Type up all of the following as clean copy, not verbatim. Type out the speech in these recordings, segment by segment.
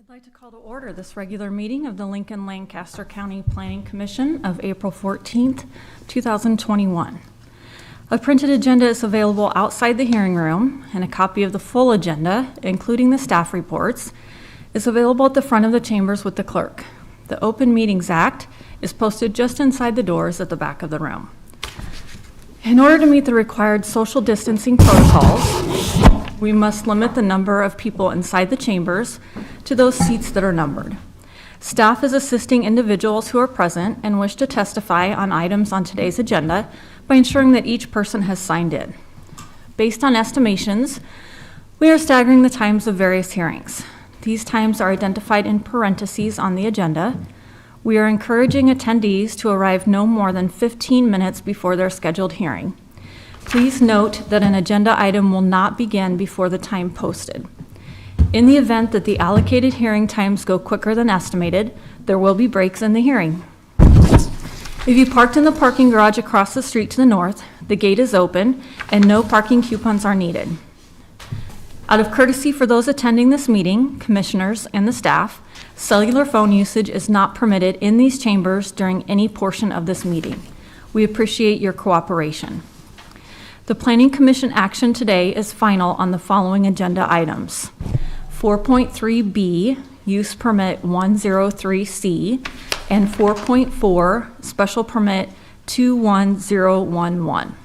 I'd like to call to order this regular meeting of the Lincoln Lancaster County Planning Commission of April 14th, 2021. A printed agenda is available outside the hearing room, and a copy of the full agenda, including the staff reports, is available at the front of the chambers with the clerk. The Open Meetings Act is posted just inside the doors at the back of the room. In order to meet the required social distancing protocols, we must limit the number of people inside the chambers to those seats that are numbered. Staff is assisting individuals who are present and wish to testify on items on today's agenda by ensuring that each person has signed in. Based on estimations, we are staggering the times of various hearings. These times are identified in parentheses on the agenda. We are encouraging attendees to arrive no more than 15 minutes before their scheduled hearing. Please note that an agenda item will not begin before the time posted. In the event that the allocated hearing times go quicker than estimated, there will be breaks in the hearing. If you parked in the parking garage across the street to the north, the gate is open and no parking coupons are needed. Out of courtesy for those attending this meeting, commissioners, and the staff, cellular phone usage is not permitted in these chambers during any portion of this meeting. We appreciate your cooperation. The Planning Commission action today is final on the following agenda items. 4.3B, Use Permit 103C, and 4.4, Special Permit 21011.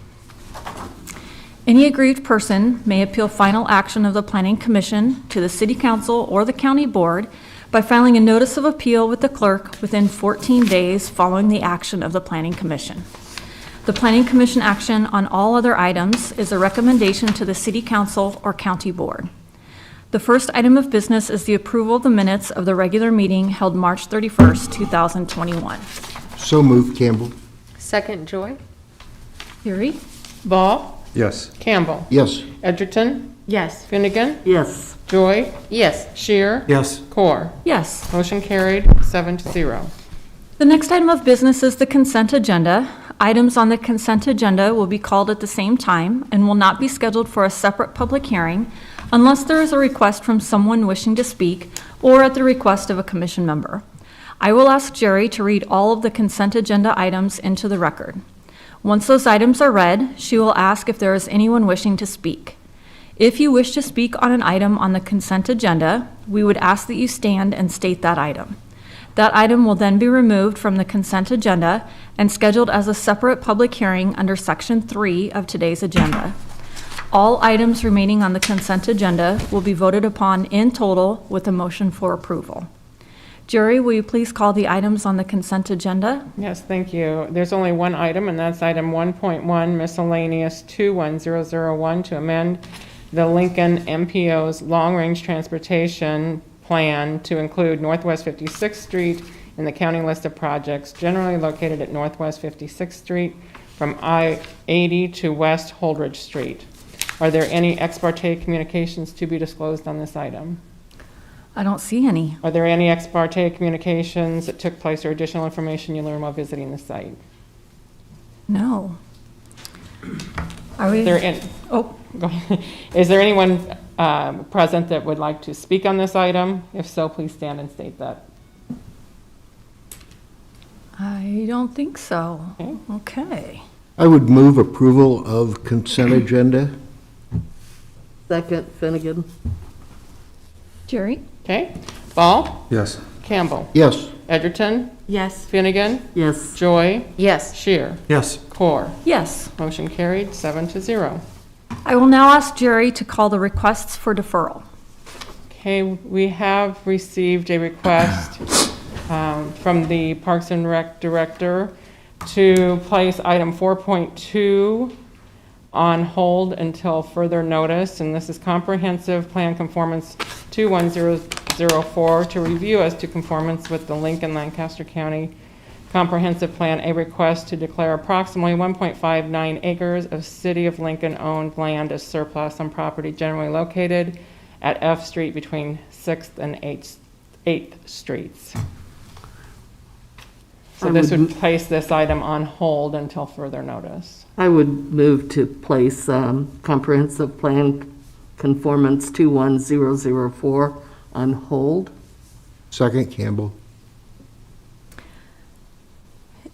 Any aggrieved person may appeal final action of the Planning Commission to the City Council or the County Board by filing a notice of appeal with the clerk within 14 days following the action of the Planning Commission. The Planning Commission action on all other items is a recommendation to the City Council or County Board. The first item of business is the approval of the minutes of the regular meeting held March 31st, 2021. So moved, Campbell. Second, Joy. Theory? Ball? Yes. Campbell? Yes. Edgerton? Yes. Finnegan? Yes. Joy? Yes. Shear? Yes. Core? Yes. Motion carried 7-0. The next item of business is the consent agenda. Items on the consent agenda will be called at the same time and will not be scheduled for a separate public hearing unless there is a request from someone wishing to speak or at the request of a commission member. I will ask Jerry to read all of the consent agenda items into the record. Once those items are read, she will ask if there is anyone wishing to speak. If you wish to speak on an item on the consent agenda, we would ask that you stand and state that item. That item will then be removed from the consent agenda and scheduled as a separate public hearing under Section 3 of today's agenda. All items remaining on the consent agenda will be voted upon in total with a motion for approval. Jerry, will you please call the items on the consent agenda? Yes, thank you. There's only one item, and that's item 1.1, miscellaneous 21001, to amend the Lincoln MPO's long-range transportation plan to include Northwest 56th Street in the county list of projects generally located at Northwest 56th Street from I-80 to West Holdridge Street. Are there any ex parte communications to be disclosed on this item? I don't see any. Are there any ex parte communications that took place or additional information you learned while visiting the site? No. Are we? Go ahead. Is there anyone present that would like to speak on this item? If so, please stand and state that. I don't think so. Okay. Okay. I would move approval of consent agenda. Second, Finnegan. Jerry? Okay. Ball? Yes. Campbell? Yes. Edgerton? Yes. Finnegan? Yes. Joy? Yes. Shear? Yes. Core? Yes. Motion carried 7-0. I will now ask Jerry to call the requests for deferral. Okay, we have received a request from the Parks and Rec Director to place item 4.2 on hold until further notice, and this is Comprehensive Plan Conformance 21004 to review as to conformance with the Lincoln Lancaster County Comprehensive Plan, a request to declare approximately 1.59 acres of City of Lincoln-owned land as surplus on property generally located at F Street between 6th and 8th Streets. So this would place this item on hold until further notice. I would move to place Comprehensive Plan Conformance 21004 on hold. Second, Campbell.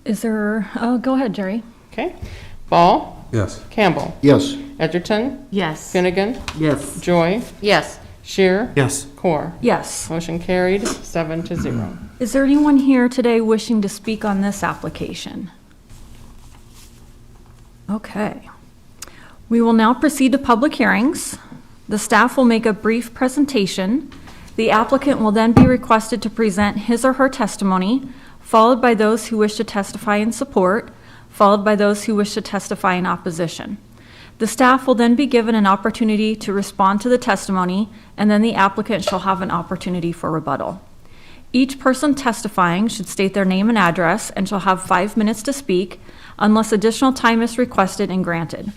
Is there, go ahead, Jerry. Okay. Ball? Yes. Campbell? Yes. Edgerton? Yes. Finnegan? Yes. Joy? Yes. Shear? Yes. Core? Yes. Motion carried, 7-0. Is there anyone here today wishing to speak on this application? Okay. We will now proceed to public hearings. The staff will make a brief presentation. The applicant will then be requested to present his or her testimony, followed by those who wish to testify in support, followed by those who wish to testify in opposition. The staff will then be given an opportunity to respond to the testimony, and then the applicant shall have an opportunity for rebuttal. Each person testifying should state their name and address and shall have 5 minutes to speak unless additional time is requested and granted.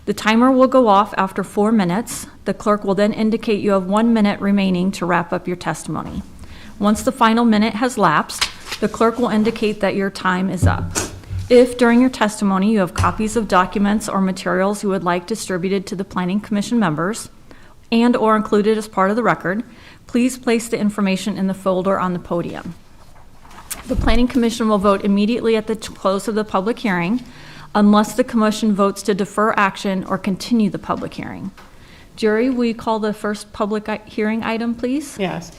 The timer will go off after 4 minutes. The clerk will then indicate you have 1 minute remaining to wrap up your testimony. Once the final minute has lapsed, the clerk will indicate that your time is up. If during your testimony you have copies of documents or materials you would like distributed to the Planning Commission members and/or included as part of the record, please place the information in the folder on the podium. The Planning Commission will vote immediately at the close of the public hearing unless the commission votes to defer action or continue the public hearing. Jerry, will you call the first public hearing item, please? Yes.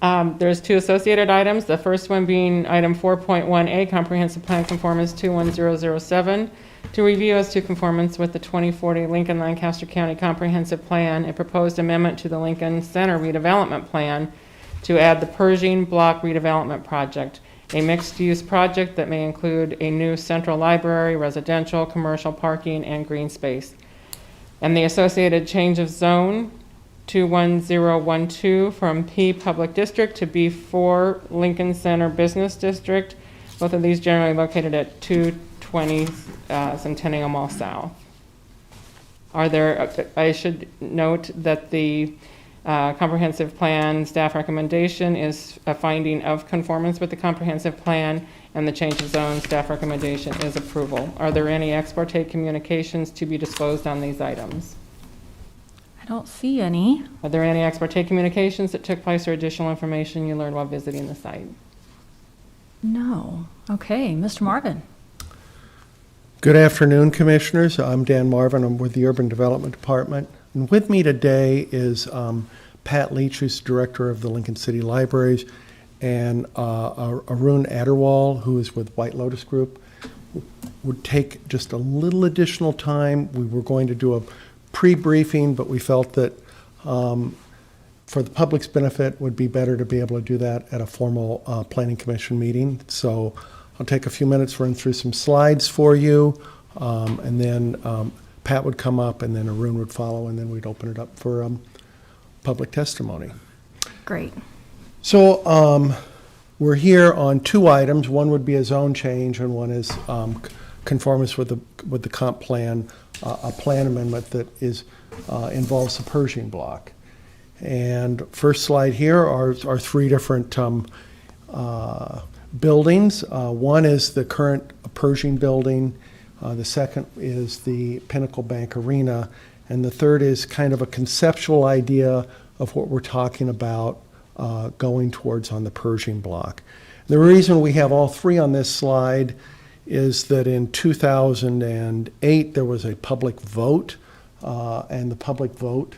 There's 2 associated items. The first one being item 4.1A, Comprehensive Plan Conformance 21007, to review as to conformance with the 2040 Lincoln Lancaster County Comprehensive Plan, a proposed amendment to the Lincoln Center redevelopment plan to add the Pershing Block redevelopment project, a mixed-use project that may include a new central library, residential, commercial parking, and green space. And the associated change of zone 21012 from P Public District to B4 Lincoln Center Business District, both of these generally located at 220 Centennial Mall South. I should note that the comprehensive plan staff recommendation is a finding of conformance with the comprehensive plan, and the change of zone staff recommendation is approval. Are there any ex parte communications to be disclosed on these items? I don't see any. Are there any ex parte communications that took place or additional information you learned while visiting the site? No. Okay, Mr. Marvin. Good afternoon, Commissioners. I'm Dan Marvin. I'm with the Urban Development Department. And with me today is Pat Leach, who's Director of the Lincoln City Libraries, and Arun Agarwal, who is with White Lotus Group. Would take just a little additional time. We were going to do a pre-briefing, but we felt that for the public's benefit, it would be better to be able to do that at a formal Planning Commission meeting. So I'll take a few minutes, run through some slides for you, and then Pat would come up, and then Arun would follow, and then we'd open it up for public testimony. Great. So we're here on 2 items. One would be a zone change, and one is conformance with the comp plan, a plan amendment that involves the Pershing block. And first slide here are 3 different buildings. One is the current Pershing building. The second is the Pinnacle Bank Arena. And the third is kind of a conceptual idea of what we're talking about going towards on the Pershing block. The reason we have all 3 on this slide is that in 2008 there was a public vote, and the public vote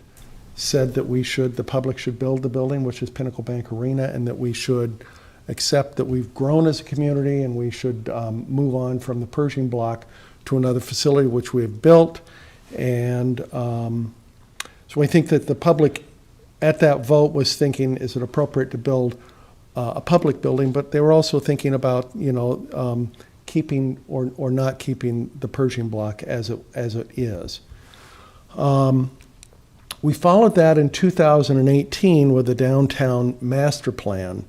said that the public should build the building, which is Pinnacle Bank Arena, and that we should accept that we've grown as a community and we should move on from the Pershing block to another facility which we have built. And so I think that the public at that vote was thinking, is it appropriate to build a public building? But they were also thinking about, keeping or not keeping the Pershing block as it is. We followed that in 2018 with the downtown master plan,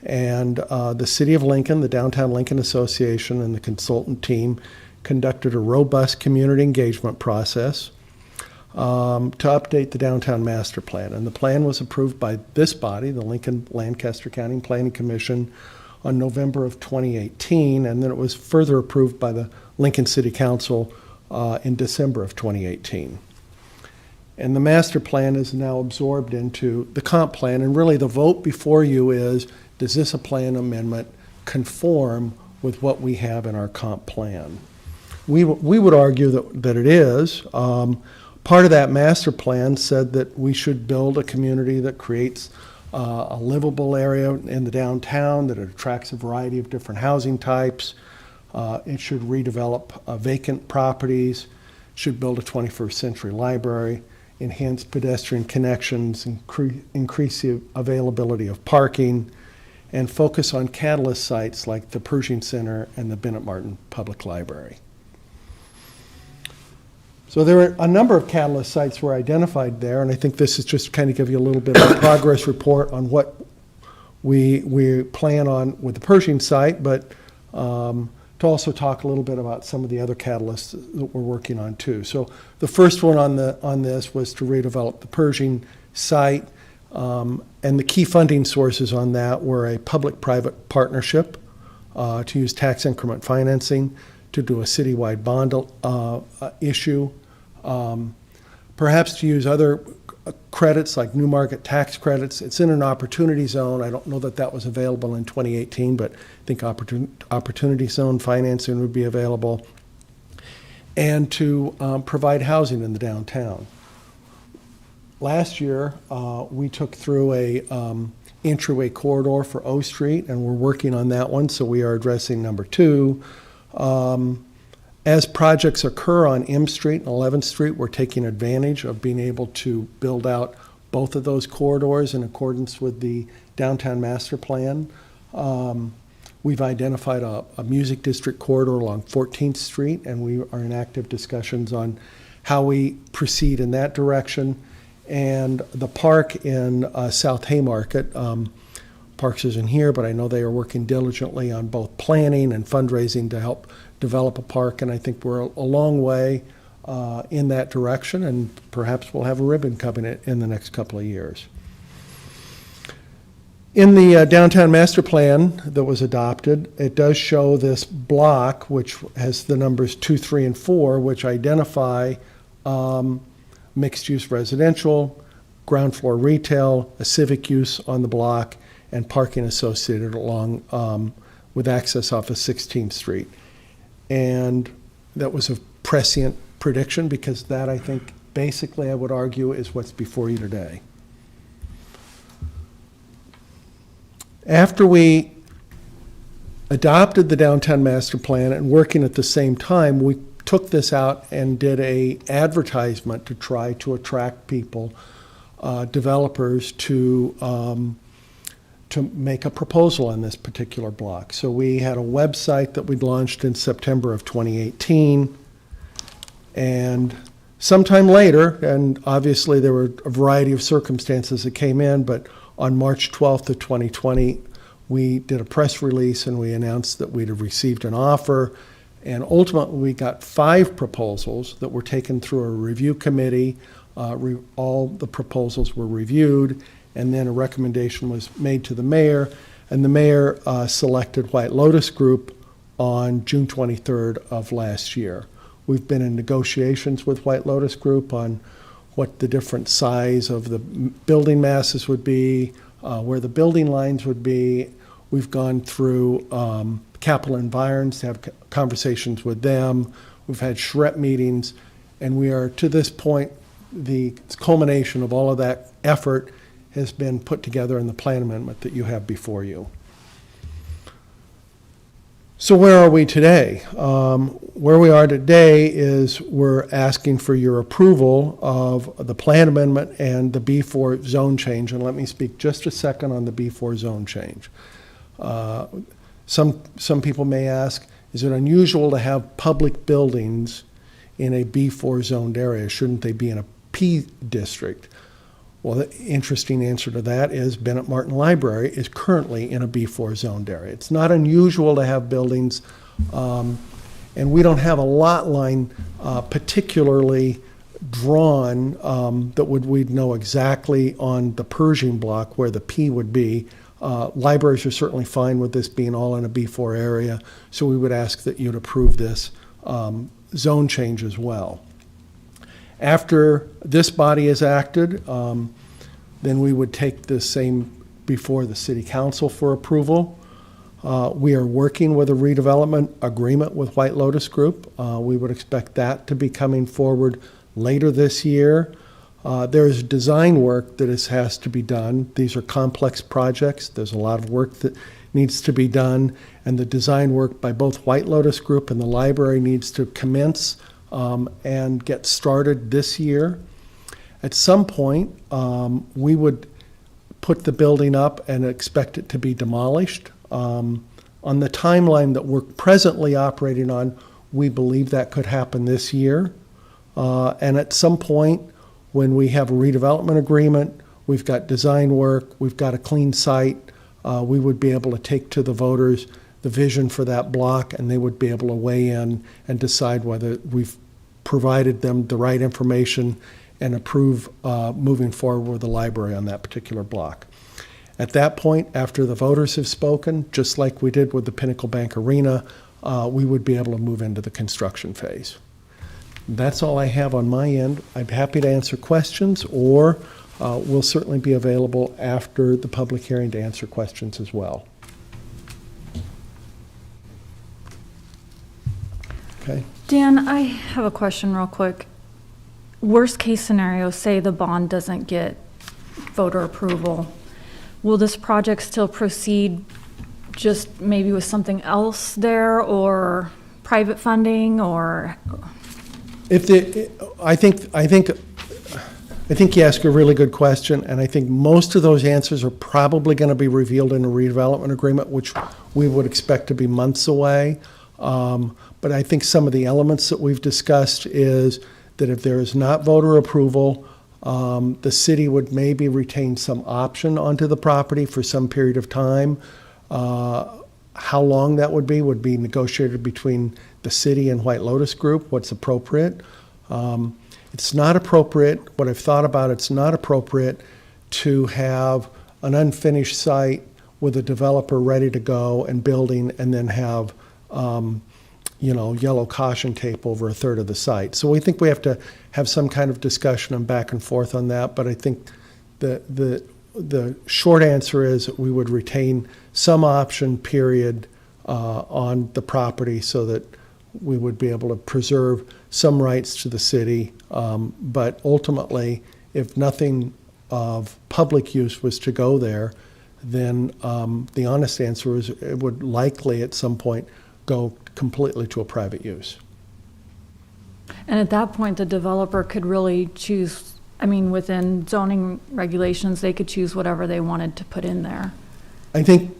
and the City of Lincoln, the Downtown Lincoln Association, and the consultant team conducted a robust community engagement process to update the downtown master plan. And the plan was approved by this body, the Lincoln Lancaster County Planning Commission, on November of 2018, and then it was further approved by the Lincoln City Council in December of 2018. And the master plan is now absorbed into the comp plan, and really the vote before you is, does this plan amendment conform with what we have in our comp plan? We would argue that it is. Part of that master plan said that we should build a community that creates a livable area in the downtown, that it attracts a variety of different housing types. It should redevelop vacant properties, should build a 21st century library, enhance pedestrian connections, increase the availability of parking, and focus on catalyst sites like the Pershing Center and the Bennett Martin Public Library. So there are a number of catalyst sites were identified there, and I think this is just kind of give you a little bit of a progress report on what we plan on with the Pershing site, but to also talk a little bit about some of the other catalysts that we're working on too. So the first one on this was to redevelop the Pershing site, and the key funding sources on that were a public-private partnership to use tax increment financing, to do a citywide bond issue, perhaps to use other credits like new market tax credits. It's in an opportunity zone. I don't know that that was available in 2018, but I think opportunity zone financing would be available, and to provide housing in the downtown. Last year, we took through a entryway corridor for O Street, and we're working on that one, so we are addressing number 2. As projects occur on M Street and 11th Street, we're taking advantage of being able to build out both of those corridors in accordance with the downtown master plan. We've identified a music district corridor along 14th Street, and we are in active discussions on how we proceed in that direction. And the park in South Haymarket, Parks isn't here, but I know they are working diligently on both planning and fundraising to help develop a park, and I think we're a long way in that direction, and perhaps we'll have a ribbon cutting in the next couple of years. In the downtown master plan that was adopted, it does show this block, which has the numbers 2, 3, and 4, which identify mixed-use residential, ground floor retail, a civic use on the block, and parking associated along with access off of 16th Street. And that was a prescient prediction, because that, I think, basically I would argue is what's before you today. After we adopted the downtown master plan and working at the same time, we took this out and did a advertisement to try to attract people, developers, to make a proposal on this particular block. So we had a website that we launched in September of 2018, and sometime later, and obviously there were a variety of circumstances that came in, but on March 12th of 2020, we did a press release and we announced that we'd have received an offer, and ultimately we got 5 proposals that were taken through a review committee. All the proposals were reviewed, and then a recommendation was made to the mayor, and the mayor selected White Lotus Group on June 23rd of last year. We've been in negotiations with White Lotus Group on what the different size of the building masses would be, where the building lines would be. We've gone through Capital Environs to have conversations with them. We've had SHREP meetings, and we are, to this point, the culmination of all of that effort has been put together in the plan amendment that you have before you. So where are we today? Where we are today is we're asking for your approval of the plan amendment and the B4 zone change. And let me speak just a second on the B4 zone change. Some people may ask, is it unusual to have public buildings in a B4 zoned area? Shouldn't they be in a P district? Well, the interesting answer to that is Bennett Martin Library is currently in a B4 zoned area. It's not unusual to have buildings, and we don't have a lot line particularly drawn that we'd know exactly on the Pershing block where the P would be. Libraries are certainly fine with this being all in a B4 area, so we would ask that you'd approve this zone change as well. After this body has acted, then we would take this same before the city council for approval. We are working with a redevelopment agreement with White Lotus Group. We would expect that to be coming forward later this year. There's design work that has to be done. These are complex projects. There's a lot of work that needs to be done, and the design work by both White Lotus Group and the library needs to commence and get started this year. At some point, we would put the building up and expect it to be demolished. On the timeline that we're presently operating on, we believe that could happen this year. And at some point, when we have a redevelopment agreement, we've got design work, we've got a clean site, we would be able to take to the voters the vision for that block, and they would be able to weigh in and decide whether we've provided them the right information and approve moving forward with the library on that particular block. At that point, after the voters have spoken, just like we did with the Pinnacle Bank Arena, we would be able to move into the construction phase. That's all I have on my end. I'm happy to answer questions, or we'll certainly be available after the public hearing to answer questions as well. Okay. Dan, I have a question real quick. Worst case scenario, say the bond doesn't get voter approval. Will this project still proceed just maybe with something else there, or private funding, or? I think you ask a really good question, and I think most of those answers are probably going to be revealed in a redevelopment agreement, which we would expect to be months away. But I think some of the elements that we've discussed is that if there is not voter approval, the city would maybe retain some option onto the property for some period of time. How long that would be negotiated between the city and White Lotus Group, what's appropriate. It's not appropriate, what I've thought about, it's not appropriate to have an unfinished site with a developer ready to go and building, and then have yellow caution tape over a third of the site. So we think we have to have some kind of discussion and back and forth on that, but I think the short answer is that we would retain some option period on the property so that we would be able to preserve some rights to the city. But ultimately, if nothing of public use was to go there, then the honest answer is it would likely at some point go completely to a private use. And at that point, the developer could really choose, within zoning regulations, they could choose whatever they wanted to put in there. I think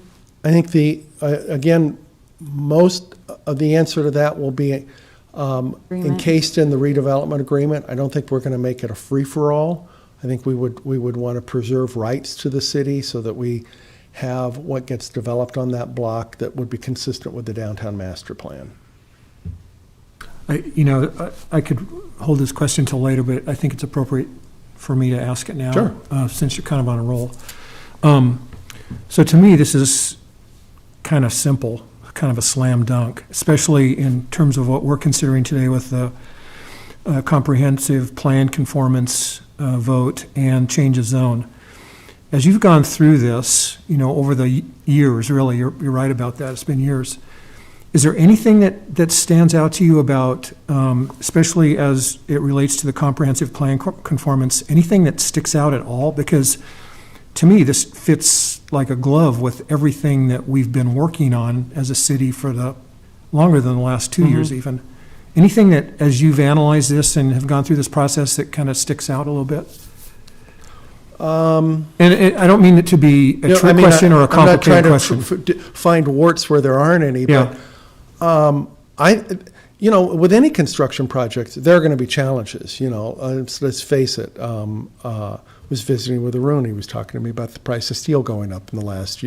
again, most of the answer to that will be encased in the redevelopment agreement. I don't think we're going to make it a free-for-all. I think we would want to preserve rights to the city so that we have what gets developed on that block that would be consistent with the downtown master plan. I could hold this question till later, but I think it's appropriate for me to ask it now. Sure. Since you're kind of on a roll. So to me, this is kind of simple, kind of a slam dunk, especially in terms of what we're considering today with the comprehensive plan conformance vote and change of zone. As you've gone through this, over the years, really, you're right about that, it's been years. Is there anything that stands out to you about, especially as it relates to the comprehensive plan conformance, anything that sticks out at all? Because to me, this fits like a glove with everything that we've been working on as a city for longer than the last 2 years even. Anything that, as you've analyzed this and have gone through this process, that kind of sticks out a little bit? And I don't mean it to be a trick question or a complicated question. I'm not trying to find warts where there aren't any, but with any construction project, there are going to be challenges. Let's face it. I was visiting with Arun. He was talking to me about the price of steel going up in the last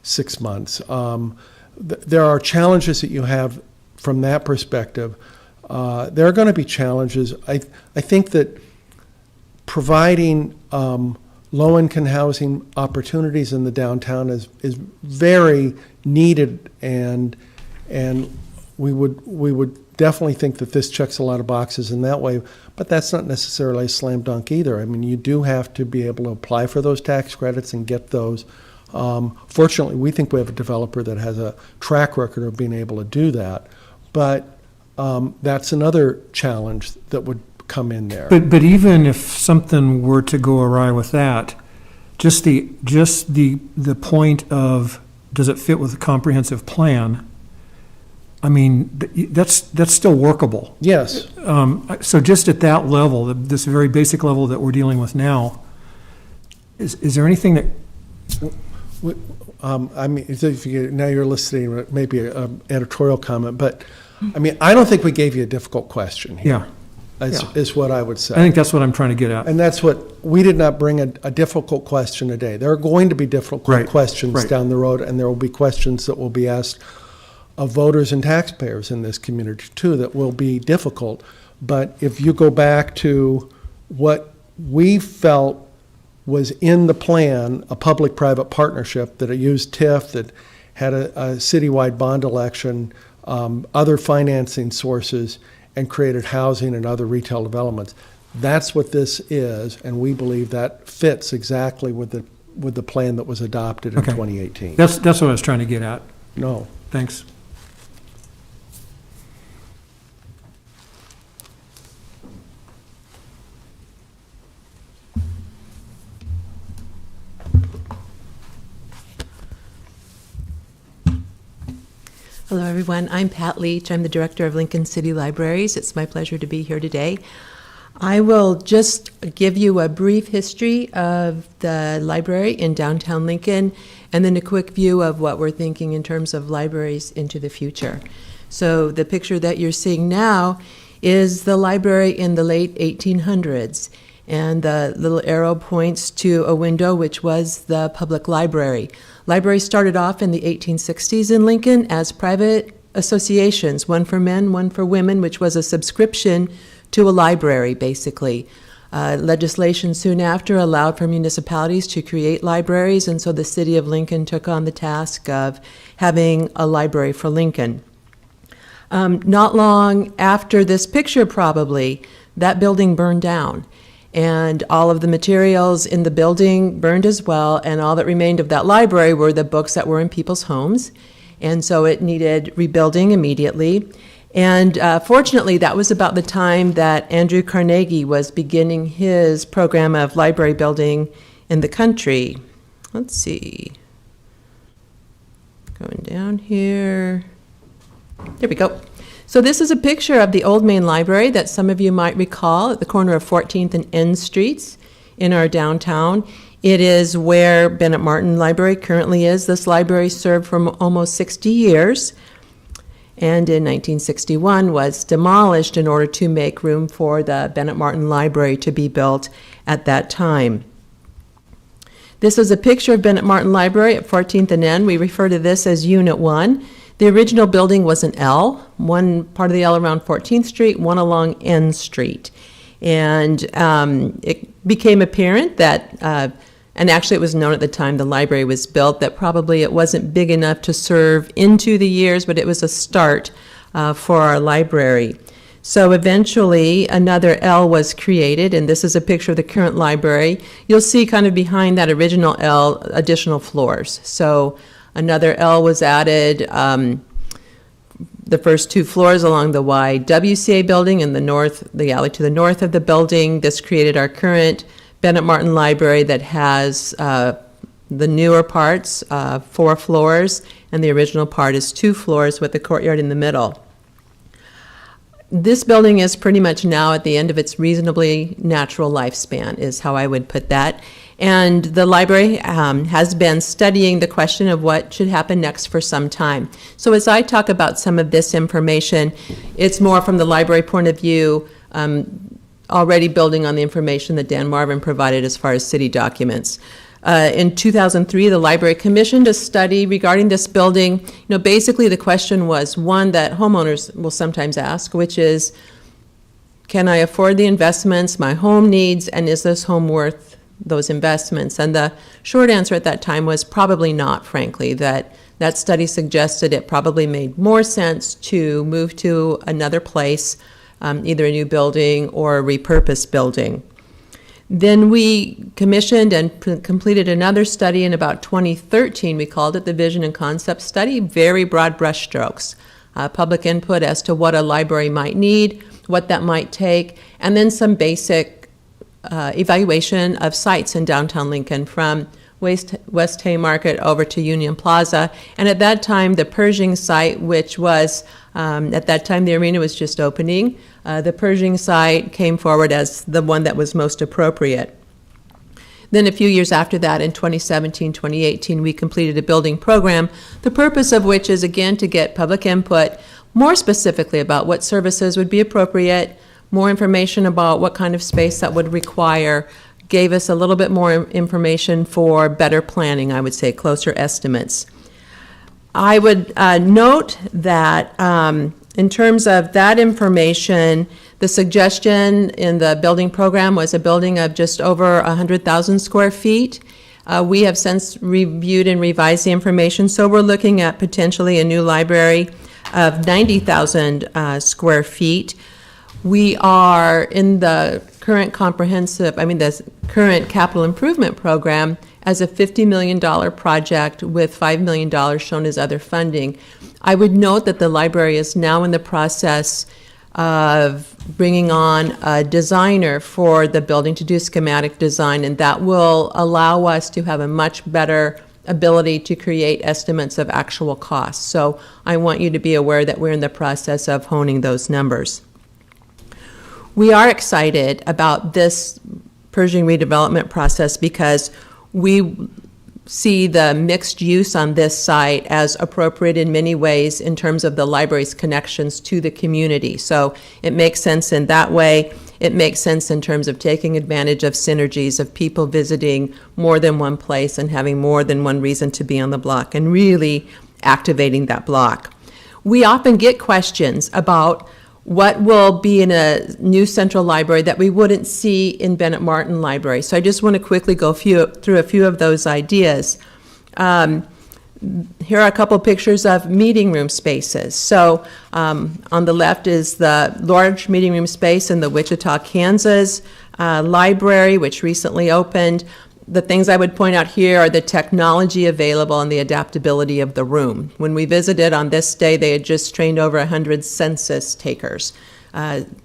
6 months. There are challenges that you have from that perspective. There are going to be challenges. I think that providing low-income housing opportunities in the downtown is very needed, and we would definitely think that this checks a lot of boxes in that way, but that's not necessarily a slam dunk either. I mean, you do have to be able to apply for those tax credits and get those. Fortunately, we think we have a developer that has a track record of being able to do that, but that's another challenge that would come in there. But even if something were to go awry with that, just the point of, does it fit with a comprehensive plan? I mean, that's still workable. Yes. So just at that level, this very basic level that we're dealing with now, is there anything that, I mean, if now you're listening, maybe an editorial comment, but I mean, I don't think we gave you a difficult question here. Is what I would say. I think that's what I'm trying to get at. And that's what, we did not bring a difficult question today. There are going to be difficult questions down the road, and there will be questions that will be asked of voters and taxpayers in this community too that will be difficult. But if you go back to what we felt was in the plan, a public-private partnership that used TIF, that had a citywide bond election, other financing sources, and created housing and other retail developments. That's what this is, and we believe that fits exactly with the plan that was adopted in Okay. 2018. That's what I was trying to get at. No. Thanks. Hello, everyone. I'm Pat Leach. I'm the director of Lincoln City Libraries. It's my pleasure to be here today. I will just give you a brief history of the library in downtown Lincoln, and then a quick view of what we're thinking in terms of libraries into the future. So the picture that you're seeing now is the library in the late 1800s, and the little arrow points to a window which was the public library. Libraries started off in the 1860s in Lincoln as private associations, one for men, one for women, which was a subscription to a library, basically. Legislation soon after allowed for municipalities to create libraries, and so the city of Lincoln took on the task of having a library for Lincoln. Not long after this picture, probably, that building burned down. And all of the materials in the building burned as well, and all that remained of that library were the books that were in people's homes. And so it needed rebuilding immediately. And fortunately, that was about the time that Andrew Carnegie was beginning his program of library building in the country. Let's see. Going down here. There we go. So this is a picture of the old main library that some of you might recall at the corner of 14th and N Streets in our downtown. It is where Bennett Martin Library currently is. This library served for almost 60 years, and in 1961 was demolished in order to make room for the Bennett Martin Library to be built at that time. This is a picture of Bennett Martin Library at 14th and N. We refer to this as Unit 1. The original building was an L, one part of the L around 14th Street, one along N Street. And it became apparent that, and actually it was known at the time the library was built, that probably it wasn't big enough to serve into the years, but it was a start for our library. So eventually another L was created, and this is a picture of the current library. You'll see kind of behind that original L additional floors. So another L was added, the first two floors along the YWCA building in the north, the alley to the north of the building. This created our current Bennett Martin Library that has the newer parts, 4 floors, and the original part is 2 floors with the courtyard in the middle. This building is pretty much now at the end of its reasonably natural lifespan, is how I would put that. And the library has been studying the question of what should happen next for some time. So as I talk about some of this information, it's more from the library point of view, already building on the information that Dan Marvin provided as far as city documents. In 2003, the library commissioned a study regarding this building. Basically the question was one that homeowners will sometimes ask, which is, can I afford the investments my home needs, and is this home worth those investments? And the short answer at that time was probably not, frankly, that that study suggested it probably made more sense to move to another place, either a new building or a repurposed building. Then we commissioned and completed another study in about 2013. We called it the Vision and Concept Study, very broad brushstrokes. Public input as to what a library might need, what that might take, and then some basic evaluation of sites in downtown Lincoln from West Haymarket over to Union Plaza. And at that time, the Pershing site, which was, at that time the arena was just opening, the Pershing site came forward as the one that was most appropriate. Then a few years after that, in 2017, 2018, we completed a building program, the purpose of which is, again, to get public input, more specifically about what services would be appropriate, more information about what kind of space that would require, gave us a little bit more information for better planning, I would say, closer estimates. I would note that in terms of that information, the suggestion in the building program was a building of just over 100,000 square feet. We have since reviewed and revised the information, so we're looking at potentially a new library of 90,000 square feet. We are in the current the current capital improvement program as a $50 million project with $5 million shown as other funding. I would note that the library is now in the process of bringing on a designer for the building to do schematic design, and that will allow us to have a much better ability to create estimates of actual costs. So I want you to be aware that we're in the process of honing those numbers. We are excited about this Pershing redevelopment process because we see the mixed use on this site as appropriate in many ways in terms of the library's connections to the community. So it makes sense in that way. It makes sense in terms of taking advantage of synergies of people visiting more than one place and having more than one reason to be on the block and really activating that block. We often get questions about what will be in a new central library that we wouldn't see in Bennett Martin Library. So I just want to quickly go through a few of those ideas. Here are a couple pictures of meeting room spaces. So on the left is the large meeting room space in the Wichita, Kansas library, which recently opened. The things I would point out here are the technology available and the adaptability of the room. When we visited on this day, they had just trained over 100 census takers.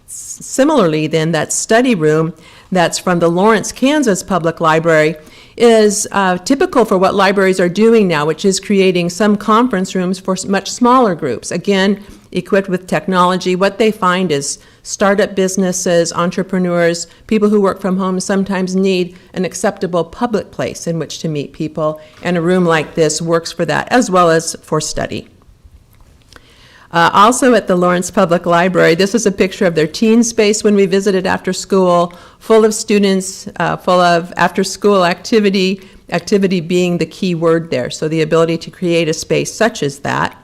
Similarly, then, that study room that's from the Lawrence, Kansas Public Library is typical for what libraries are doing now, which is creating some conference rooms for much smaller groups. Again, equipped with technology. What they find is startup businesses, entrepreneurs, people who work from home sometimes need an acceptable public place in which to meet people, and a room like this works for that as well as for study. Also at the Lawrence Public Library, this is a picture of their teen space when we visited after school, full of students, full of after-school activity being the key word there, so the ability to create a space such as that.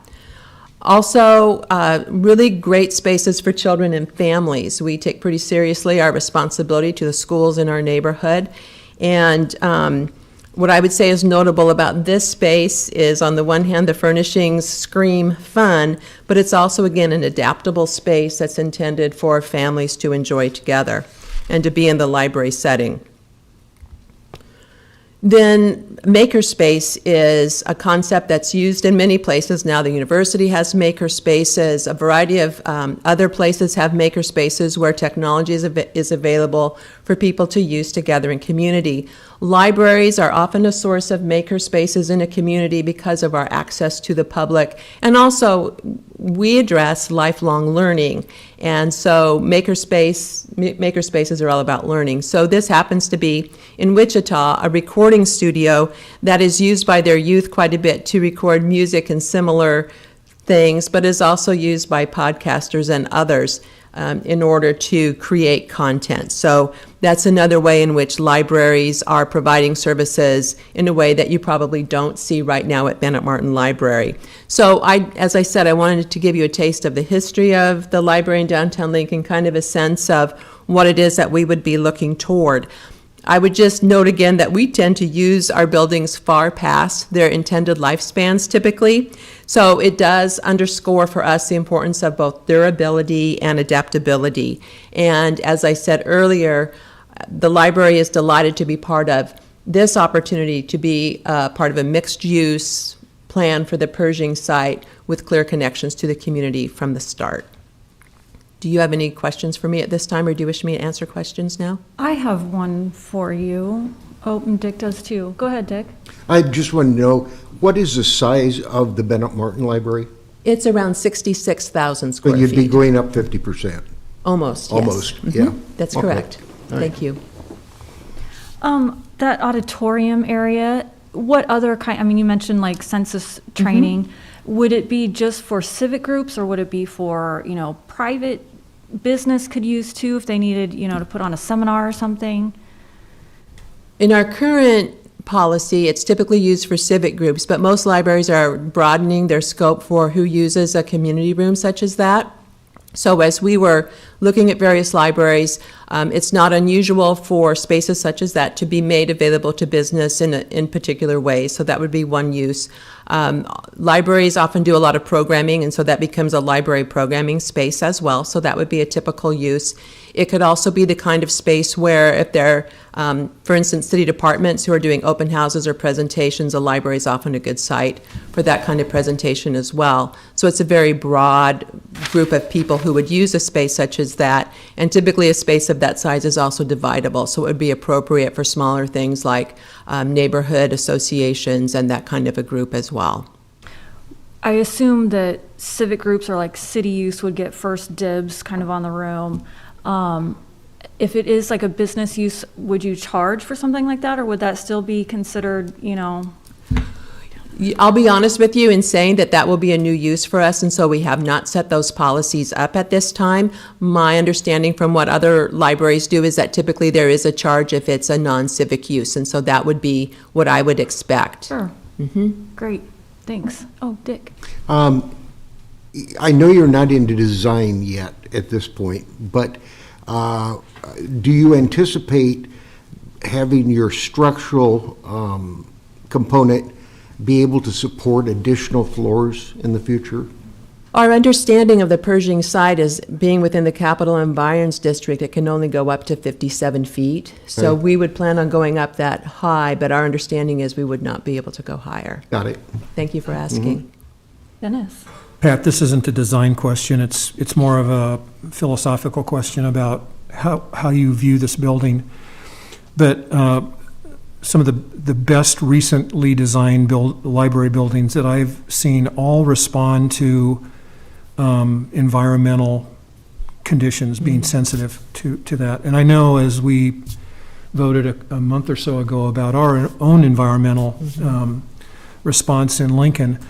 Also, really great spaces for children and families. We take pretty seriously our responsibility to the schools in our neighborhood. And what I would say is notable about this space is, on the one hand, the furnishings scream fun, but it's also, again, an adaptable space that's intended for families to enjoy together and to be in the library setting. Then Makerspace is a concept that's used in many places now. The university has makerspaces. A variety of other places have makerspaces where technology is available for people to use together in community. Libraries are often a source of makerspaces in a community because of our access to the public. And also, we address lifelong learning. And so makerspaces are all about learning. So this happens to be, in Wichita, a recording studio that is used by their youth quite a bit to record music and similar things, but is also used by podcasters and others in order to create content. So that's another way in which libraries are providing services in a way that you probably don't see right now at Bennett Martin Library. So as I said, I wanted to give you a taste of the history of the library in downtown Lincoln, kind of a sense of what it is that we would be looking toward. I would just note again that we tend to use our buildings far past their intended lifespans typically. So it does underscore for us the importance of both durability and adaptability. And as I said earlier, the library is delighted to be part of this opportunity to be part of a mixed-use plan for the Pershing site with clear connections to the community from the start. Do you have any questions for me at this time, or do you wish me to answer questions now? I have one for you. Oh, and Dick does too. Go ahead, Dick. I just want to know, what is the size of the Bennett Martin Library? It's around 66,000 square But you'd be feet. going up 50%. Almost, yes. Almost, Mhm. yeah. That's Okay. correct. All right. Thank you. That auditorium area, what other kind, I mean, you mentioned like census training. Would it be just for civic groups, or would it be for, private business could use too if they needed, to put on a seminar or something? In our current policy, it's typically used for civic groups, but most libraries are broadening their scope for who uses a community room such as that. So as we were looking at various libraries, it's not unusual for spaces such as that to be made available to business in particular ways. So that would be one use. Libraries often do a lot of programming, and so that becomes a library programming space as well. So that would be a typical use. It could also be the kind of space where if they're, for instance, city departments who are doing open houses or presentations, a library is often a good site for that kind of presentation as well. So it's a very broad group of people who would use a space such as that, and typically a space of that size is also dividable, so it would be appropriate for smaller things like neighborhood associations and that kind of a group as well. I assume that civic groups or like city use would get first dibs kind of on the room. If it is like a business use, would you charge for something like that, or would that still be considered, I'll be honest with you in saying that that will be a new use for us, and so we have not set those policies up at this time. My understanding from what other libraries do is that typically there is a charge if it's a non-civic use, and so that would be what I would expect. Sure. Great, thanks. Oh, Dick. I know you're not into design yet at this point, but do you anticipate having your structural component be able to support additional floors in the future? Our understanding of the Pershing site is being within the Capital Environs District, it can only go up to 57 feet. So Okay. we would plan on going up that high, but our understanding is we would not be able to go higher. Got it. Thank you for asking. Dennis. Pat, this isn't a design question, it's more of a philosophical question about how you view this building. But some of the best recently designed library buildings that I've seen all respond to environmental conditions, being sensitive to that. And I know as we voted a month or so ago about our own environmental response in Lincoln,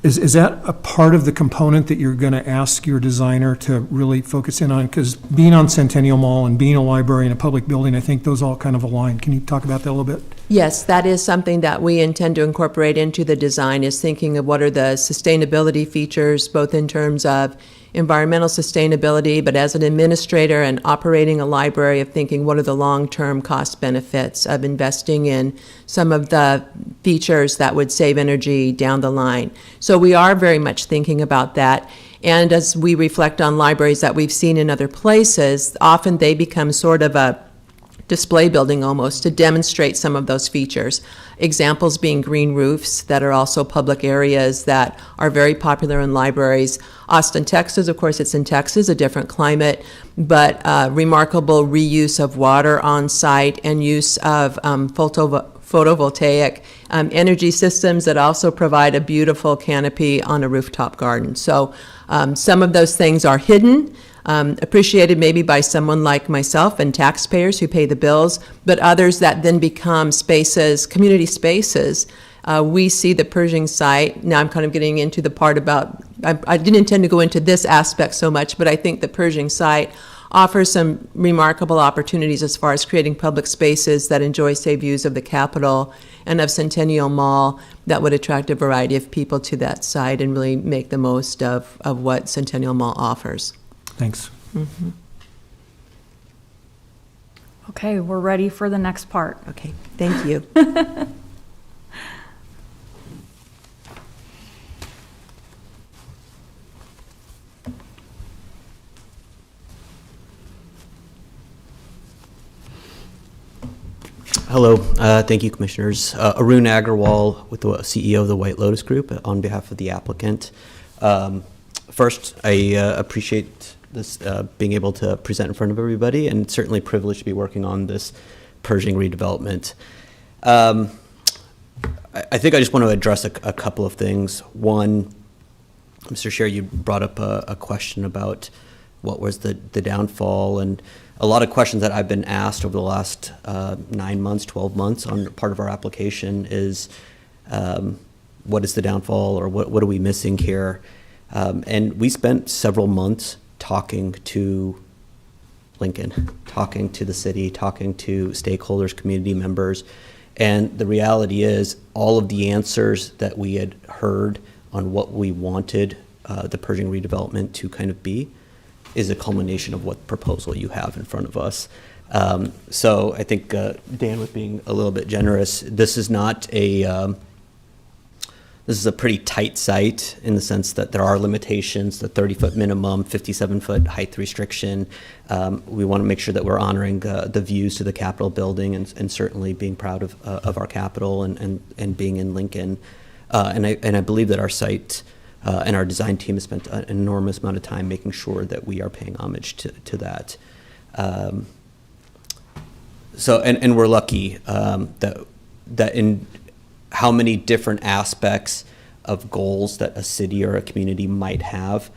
is that a part of the component that you're going to ask your designer to really focus in on? Because being on Centennial Mall and being a library and a public building, I think those all kind of align. Can you talk about that a little bit? Yes, that is something that we intend to incorporate into the design, is thinking of what are the sustainability features, both in terms of environmental sustainability, but as an administrator and operating a library, of thinking what are the long-term cost benefits of investing in some of the features that would save energy down the line. So we are very much thinking about that. And as we reflect on libraries that we've seen in other places, often they become sort of a display building almost to demonstrate some of those features. Examples being green roofs that are also public areas that are very popular in libraries. Austin, Texas, of course, it's in Texas, a different climate, but remarkable reuse of water on site and use of photovoltaic energy systems that also provide a beautiful canopy on a rooftop garden. So some of those things are hidden, appreciated maybe by someone like myself and taxpayers who pay the bills, but others that then become spaces, community spaces. We see the Pershing site, now I'm kind of getting into the part about, I didn't intend to go into this aspect so much, but I think the Pershing site offers some remarkable opportunities as far as creating public spaces that enjoy, say, views of the Capitol and of Centennial Mall that would attract a variety of people to that site and really make the most of what Centennial Mall offers. Thanks. Okay, we're ready for the next part. Okay, thank you. Hello, thank you, Commissioners. Arun Agarwal with the CEO of the White Lotus Group on behalf of the applicant. First, I appreciate this being able to present in front of everybody, and certainly privileged to be working on this Pershing redevelopment. I think I just want to address a couple of things. One, Mr. Chair, you brought up a question about what was the downfall, and a lot of questions that I've been asked over the last 9 months, 12 months on part of our application is what is the downfall, or what are we missing here? And we spent several months talking to Lincoln, talking to the city, talking to stakeholders, community members, and the reality is all of the answers that we had heard on what we wanted the Pershing redevelopment to kind of be is a culmination of what proposal you have in front of us. So I think Dan was being a little bit generous. This is not a, this is a pretty tight site in the sense that there are limitations, the 30-foot minimum, 57-foot height restriction. We want to make sure that we're honoring the views to the Capitol building and certainly being proud of our Capitol and being in Lincoln. And I believe that our site and our design team has spent an enormous amount of time making sure that we are paying homage to that. So, and we're lucky that in how many different aspects of goals that a city or a community might have,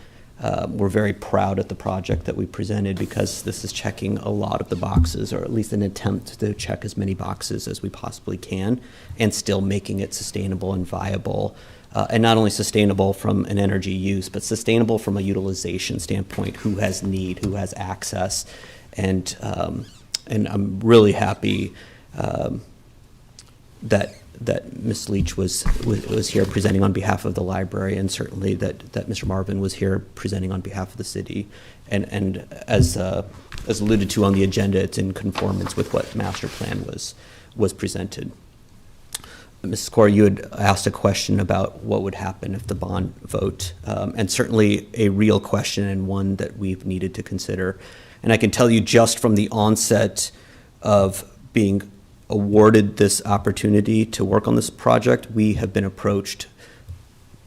we're very proud of the project that we presented because this is checking a lot of the boxes, or at least an attempt to check as many boxes as we possibly can, and still making it sustainable and viable. And not only sustainable from an energy use, but sustainable from a utilization standpoint, who has need, who has access. And I'm really happy that Ms. Leach was here presenting on behalf of the library, and certainly that Mr. Marvin was here presenting on behalf of the city. And as alluded to on the agenda, it's in conformance with what master plan was presented. Mrs. Corr, you had asked a question about what would happen if the bond vote, and certainly a real question and one that we've needed to consider. And I can tell you just from the onset of being awarded this opportunity to work on this project, we have been approached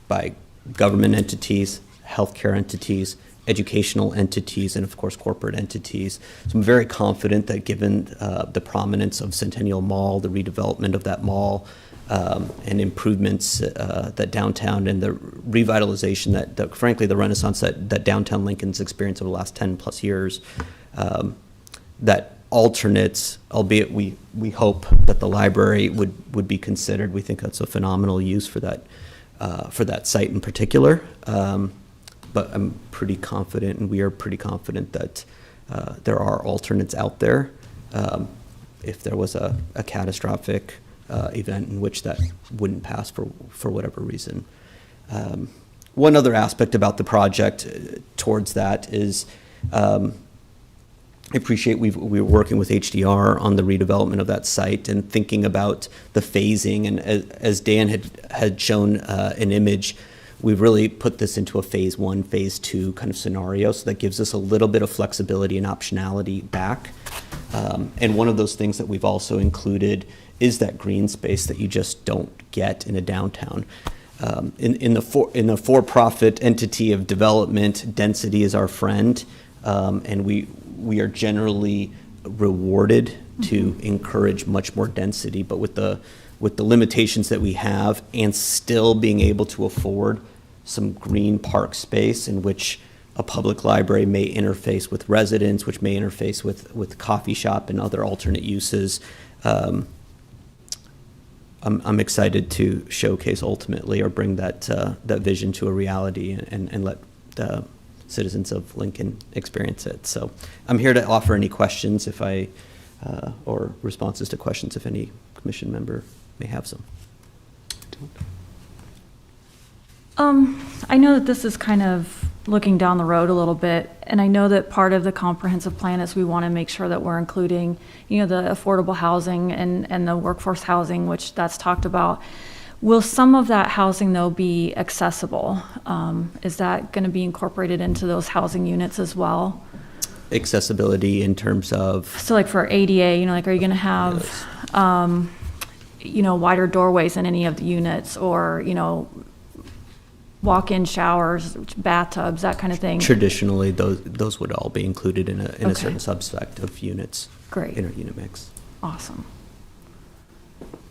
by government entities, healthcare entities, educational entities, and of course corporate entities. So I'm very confident that given the prominence of Centennial Mall, the redevelopment of that mall, and improvements that downtown and the revitalization that frankly the renaissance that downtown Lincoln's experienced over the last 10 plus years, that alternates, albeit we hope that the library would be considered. We think that's a phenomenal use for that site in particular. But I'm pretty confident, and we are pretty confident that there are alternates out there if there was a catastrophic event in which that wouldn't pass for whatever reason. One other aspect about the project towards that is I appreciate we were working with HDR on the redevelopment of that site and thinking about the phasing. And as Dan had shown an image, we've really put this into a phase 1, phase 2 kind of scenario. So that gives us a little bit of flexibility and optionality back. And one of those things that we've also included is that green space that you just don't get in a downtown. In the for-profit entity of development, density is our friend, and we are generally rewarded to encourage much more density, but with the limitations that we have, and still being able to afford some green park space in which a public library may interface with residents, which may interface with coffee shop and other alternate uses. I'm excited to showcase ultimately, or bring that vision to a reality, and let the citizens of Lincoln experience it. So I'm here to offer any questions or responses to questions if any commission member may have some. I know that this is kind of looking down the road a little bit, and I know that part of the comprehensive plan is we want to make sure that we're including, the affordable housing and the workforce housing, which that's talked about. Will some of that housing, though, be accessible? Is that going to be incorporated into those housing units as well? Accessibility in terms of, So like for ADA, like, are you going to have, wider doorways in any of the units, or, walk-in showers, bathtubs, that kind of thing? traditionally, those would all be included in a Okay. certain subset of units. Great. In our unit mix. Awesome.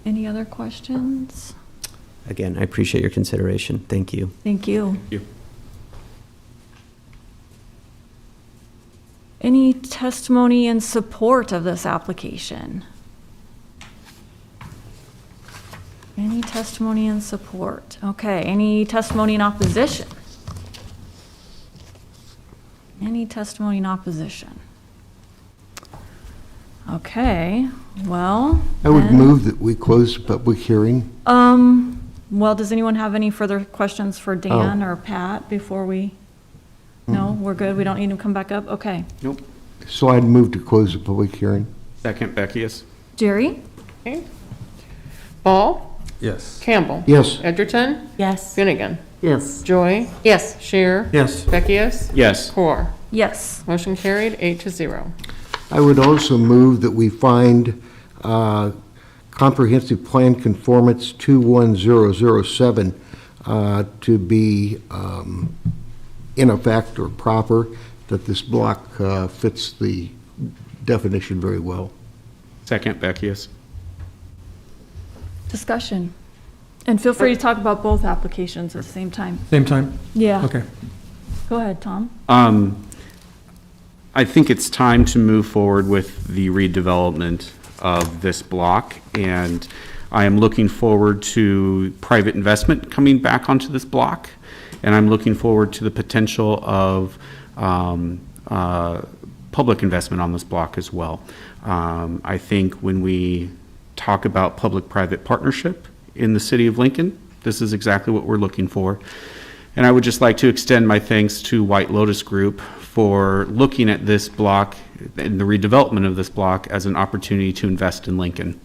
Any other questions? Again, I appreciate your consideration. Thank you. Thank you. Any testimony in support of this application? Any testimony in support? Okay, any testimony in opposition? Any testimony in opposition? Okay, well. I would then- move that we close the public hearing. Well, does anyone have any further questions for Dan or Pat before we? No, we're good, we don't need to come back up? Okay. Nope. So I'd move to close the public hearing. Second, Beckius. Jerry? Okay. Ball? Yes. Campbell? Yes. Edgerton? Yes. Finnegan? Yes. Joy? Yes. Shear? Yes. Beckius? Yes. Core? Yes. Motion carried, 8-0. I would also move that we find Comprehensive Plan Conformance 21007 to be in effect or proper, that this block fits the definition very well. Second, Beckius. Discussion. And feel free to talk about both applications at the same time. Same time? Yeah. Okay. Go ahead, Tom. I think it's time to move forward with the redevelopment of this block, and I am looking forward to private investment coming back onto this block, and I'm looking forward to the potential of public investment on this block as well. I think when we talk about public-private partnership in the city of Lincoln, this is exactly what we're looking for. And I would just like to extend my thanks to White Lotus Group for looking at this block and the redevelopment of this block as an opportunity to invest in Lincoln.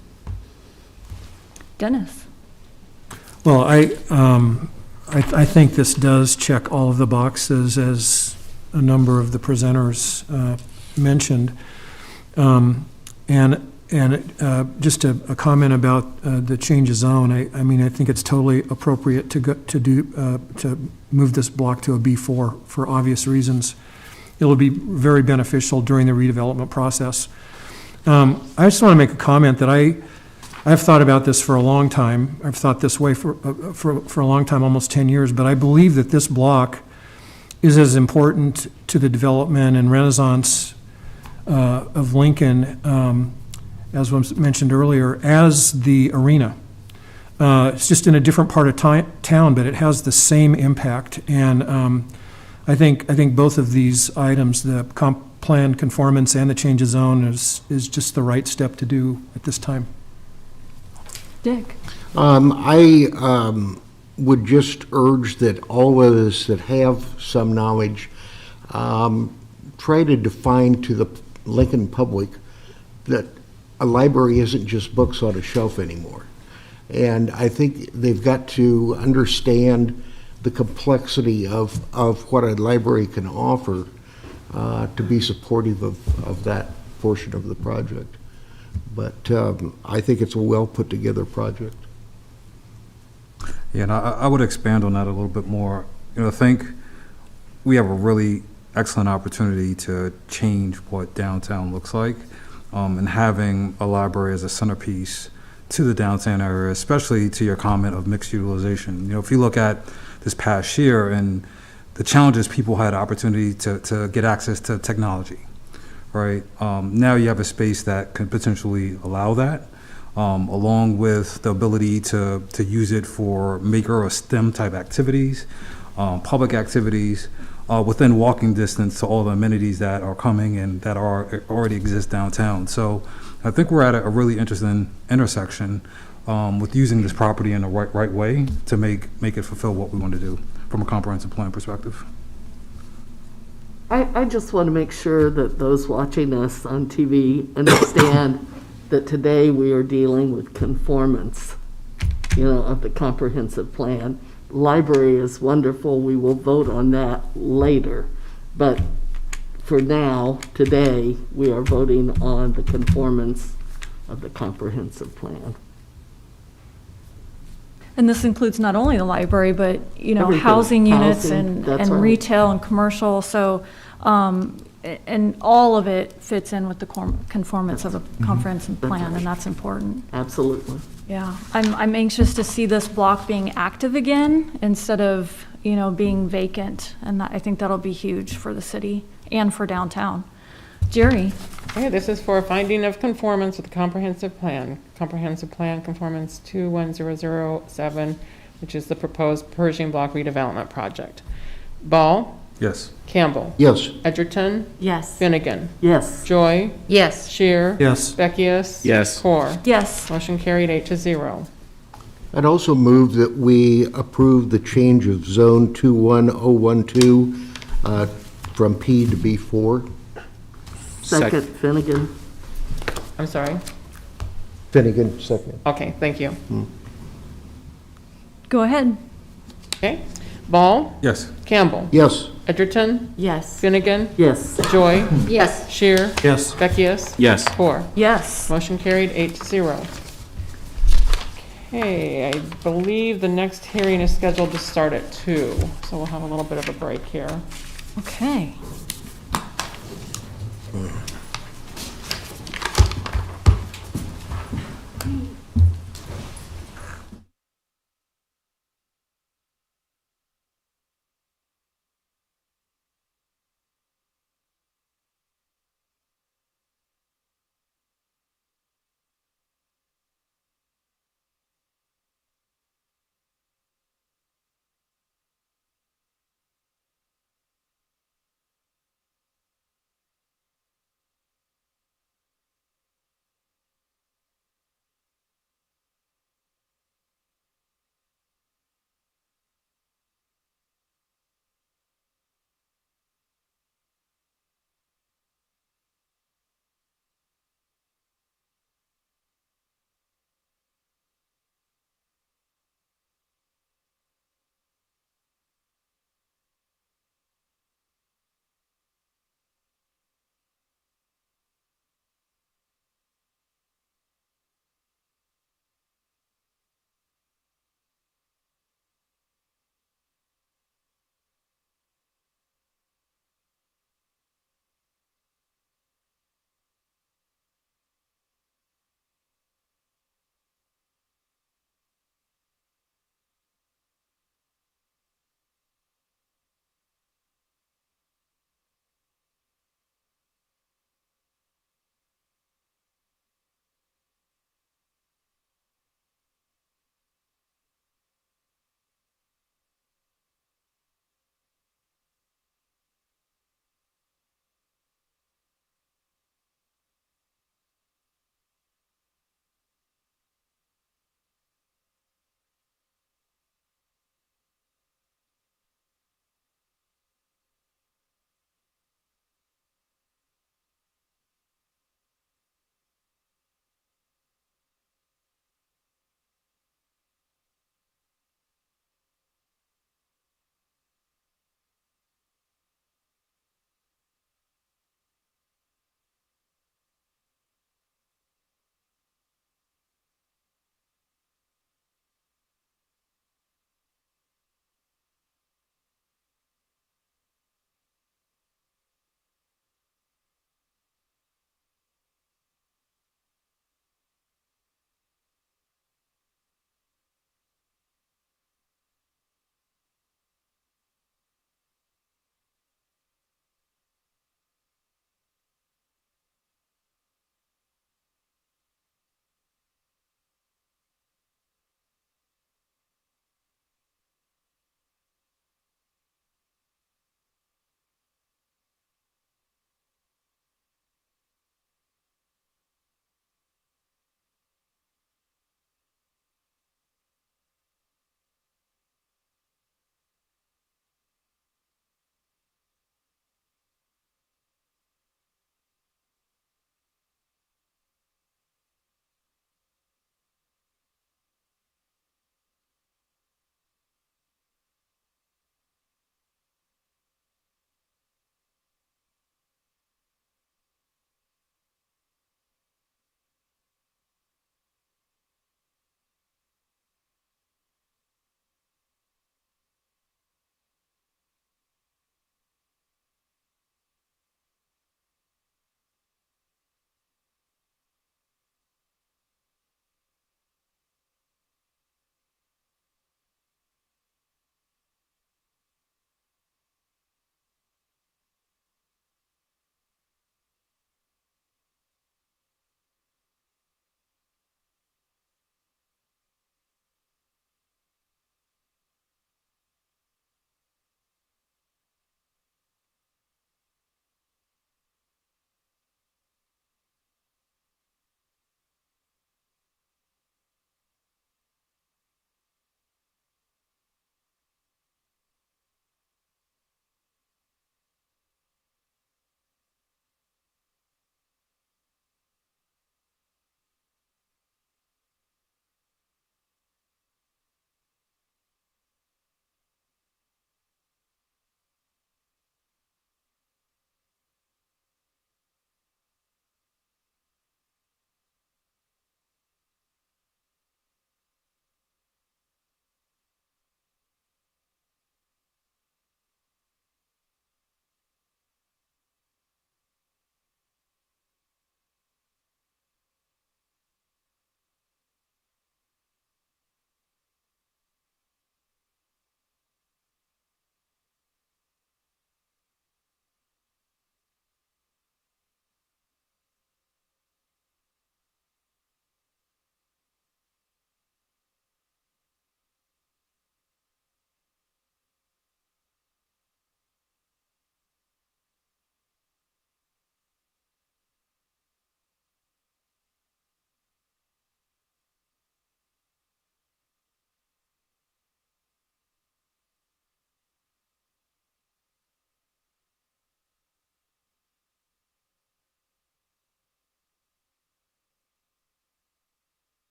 Dennis? Well, I think this does check all of the boxes, as a number of the presenters mentioned. And just a comment about the change of zone. I mean, I think it's totally appropriate to move this block to a B4 for obvious reasons. It will be very beneficial during the redevelopment process. I just want to make a comment that I've thought about this for a long time. I've thought this way for a long time, almost 10 years, but I believe that this block is as important to the development and renaissance of Lincoln, as was mentioned earlier, as the arena. It's just in a different part of town, but it has the same impact. And I think both of these items, the comp plan conformance and the change of zone, is just the right step to do at this time. Dick? I would just urge that all of us that have some knowledge try to define to the Lincoln public that a library isn't just books on a shelf anymore. And I think they've got to understand the complexity of what a library can offer to be supportive of that portion of the project. But I think it's a well put together project. Yeah, and I would expand on that a little bit more. I think we have a really excellent opportunity to change what downtown looks like, and having a library as a centerpiece to the downtown area, especially to your comment of mixed utilization. If you look at this past year and the challenges people had opportunity to get access to technology, right? Now you have a space that can potentially allow that, along with the ability to use it for maker or STEM type activities, public activities, within walking distance to all the amenities that are coming and that already exist downtown. So I think we're at a really interesting intersection with using this property in the right way to make it fulfill what we want to do from a comprehensive plan perspective. I just want to make sure that those watching us on TV understand that today we are dealing with conformance, of the comprehensive plan. Library is wonderful, we will vote on that later. But for now, today, we are voting on the conformance of the comprehensive plan. And this includes not only the library, but, Everything. housing units Housing, that's and right. retail and commercial. So, and all of it fits in with the conformance of a comprehensive plan, and that's important. Absolutely. Yeah, I'm anxious to see this block being active again instead of, being vacant. And I think that'll be huge for the city and for downtown. Jerry? Okay, this is for a finding of conformance with the comprehensive plan. Comprehensive plan conformance 21007, which is the proposed Pershing Block redevelopment project. Ball? Yes. Campbell? Yes. Edgerton? Yes. Finnegan? Yes. Joy? Yes. Shear? Yes. Beckius? Yes. Core? Yes. Motion carried 8-0. I'd also move that we approve the change of zone 21012 from P to B4. Second, Finnegan. I'm sorry? Finnegan, second. Okay, thank you. Go ahead. Okay. Ball? Yes. Campbell? Yes. Edgerton? Yes. Finnegan? Yes. Joy? Yes. Shear? Yes. Beckius? Yes. Core? Yes. Motion carried 8-0. Okay, I believe the next hearing is scheduled to start at 2, so we'll have a little bit of a break here. Okay.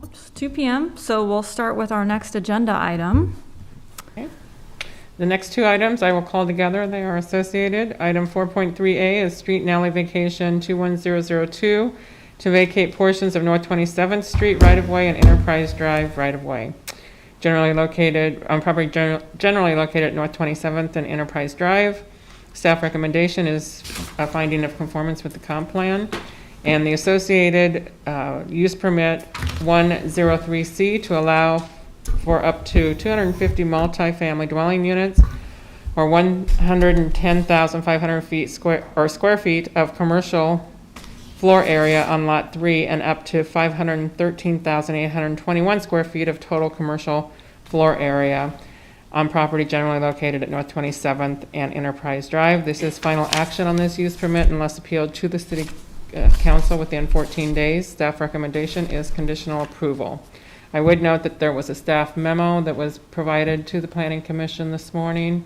It's 2 p.m., so we'll start with our next agenda item. The next two items I will call together. They are associated. Item 4.3A is Street and Alley Vacation 21002 to vacate portions of North 27th Street right-of-way and Enterprise Drive right-of-way. Generally located, property generally located at North 27th and Enterprise Drive. Staff recommendation is a finding of conformance with the comp plan. And the associated use permit 103C to allow for up to 250 multifamily dwelling units or 110,500 square feet of commercial floor area on Lot 3 and up to 513,821 square feet of total commercial floor area on property generally located at North 27th and Enterprise Drive. This is final action on this use permit unless appealed to the City Council within 14 days. Staff recommendation is conditional approval. I would note that there was a staff memo that was provided to the Planning Commission this morning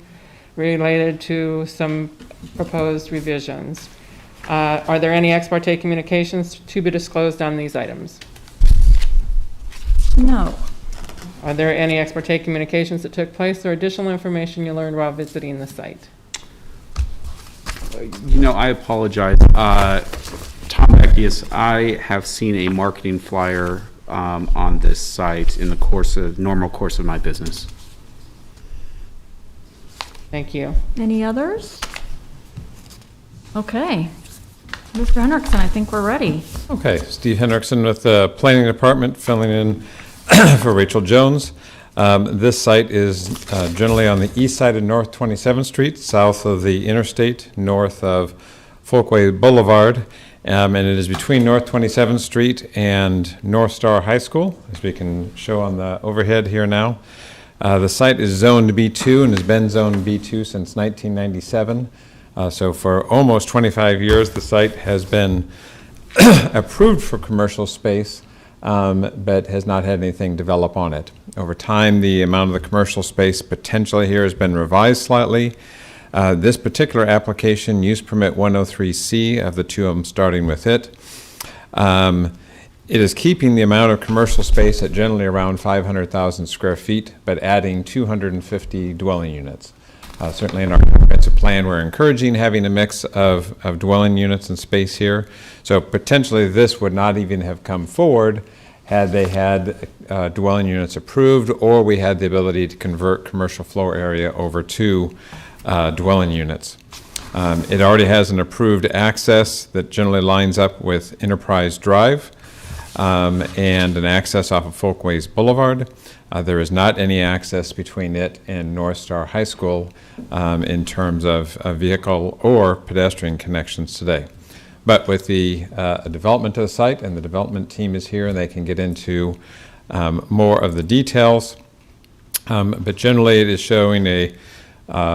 related to some proposed revisions. Are there any ex parte communications to be disclosed on these items? No. Are there any ex parte communications that took place or additional information you learned while visiting the site? I apologize. Tom Beckius, I have seen a marketing flyer on this site in the normal course of my business. Thank you. Any others? Okay. Mr. Hendrickson, I think we're ready. Okay, Steve Hendrickson with the Planning Department, filling in for Rachel Jones. This site is generally on the east side of North 27th Street, south of the interstate, north of Folkway Boulevard, and it is between North 27th Street and North Star High School, as we can show on the overhead here now. The site is zoned B2 and has been zoned B2 since 1997. So for almost 25 years, the site has been approved for commercial space, but has not had anything develop on it. Over time, the amount of the commercial space potentially here has been revised slightly. This particular application, use permit 103C, of the two of them starting with it, it is keeping the amount of commercial space at generally around 500,000 square feet, but adding 250 dwelling units. Certainly in our comprehensive plan, we're encouraging having a mix of dwelling units and space here. So potentially this would not even have come forward had they had dwelling units approved, or we had the ability to convert commercial floor area over to dwelling units. It already has an approved access that generally lines up with Enterprise Drive and an access off of Folkways Boulevard. There is not any access between it and North Star High School in terms of vehicle or pedestrian connections today. But with the development of the site, and the development team is here and they can get into more of the details, but generally it is showing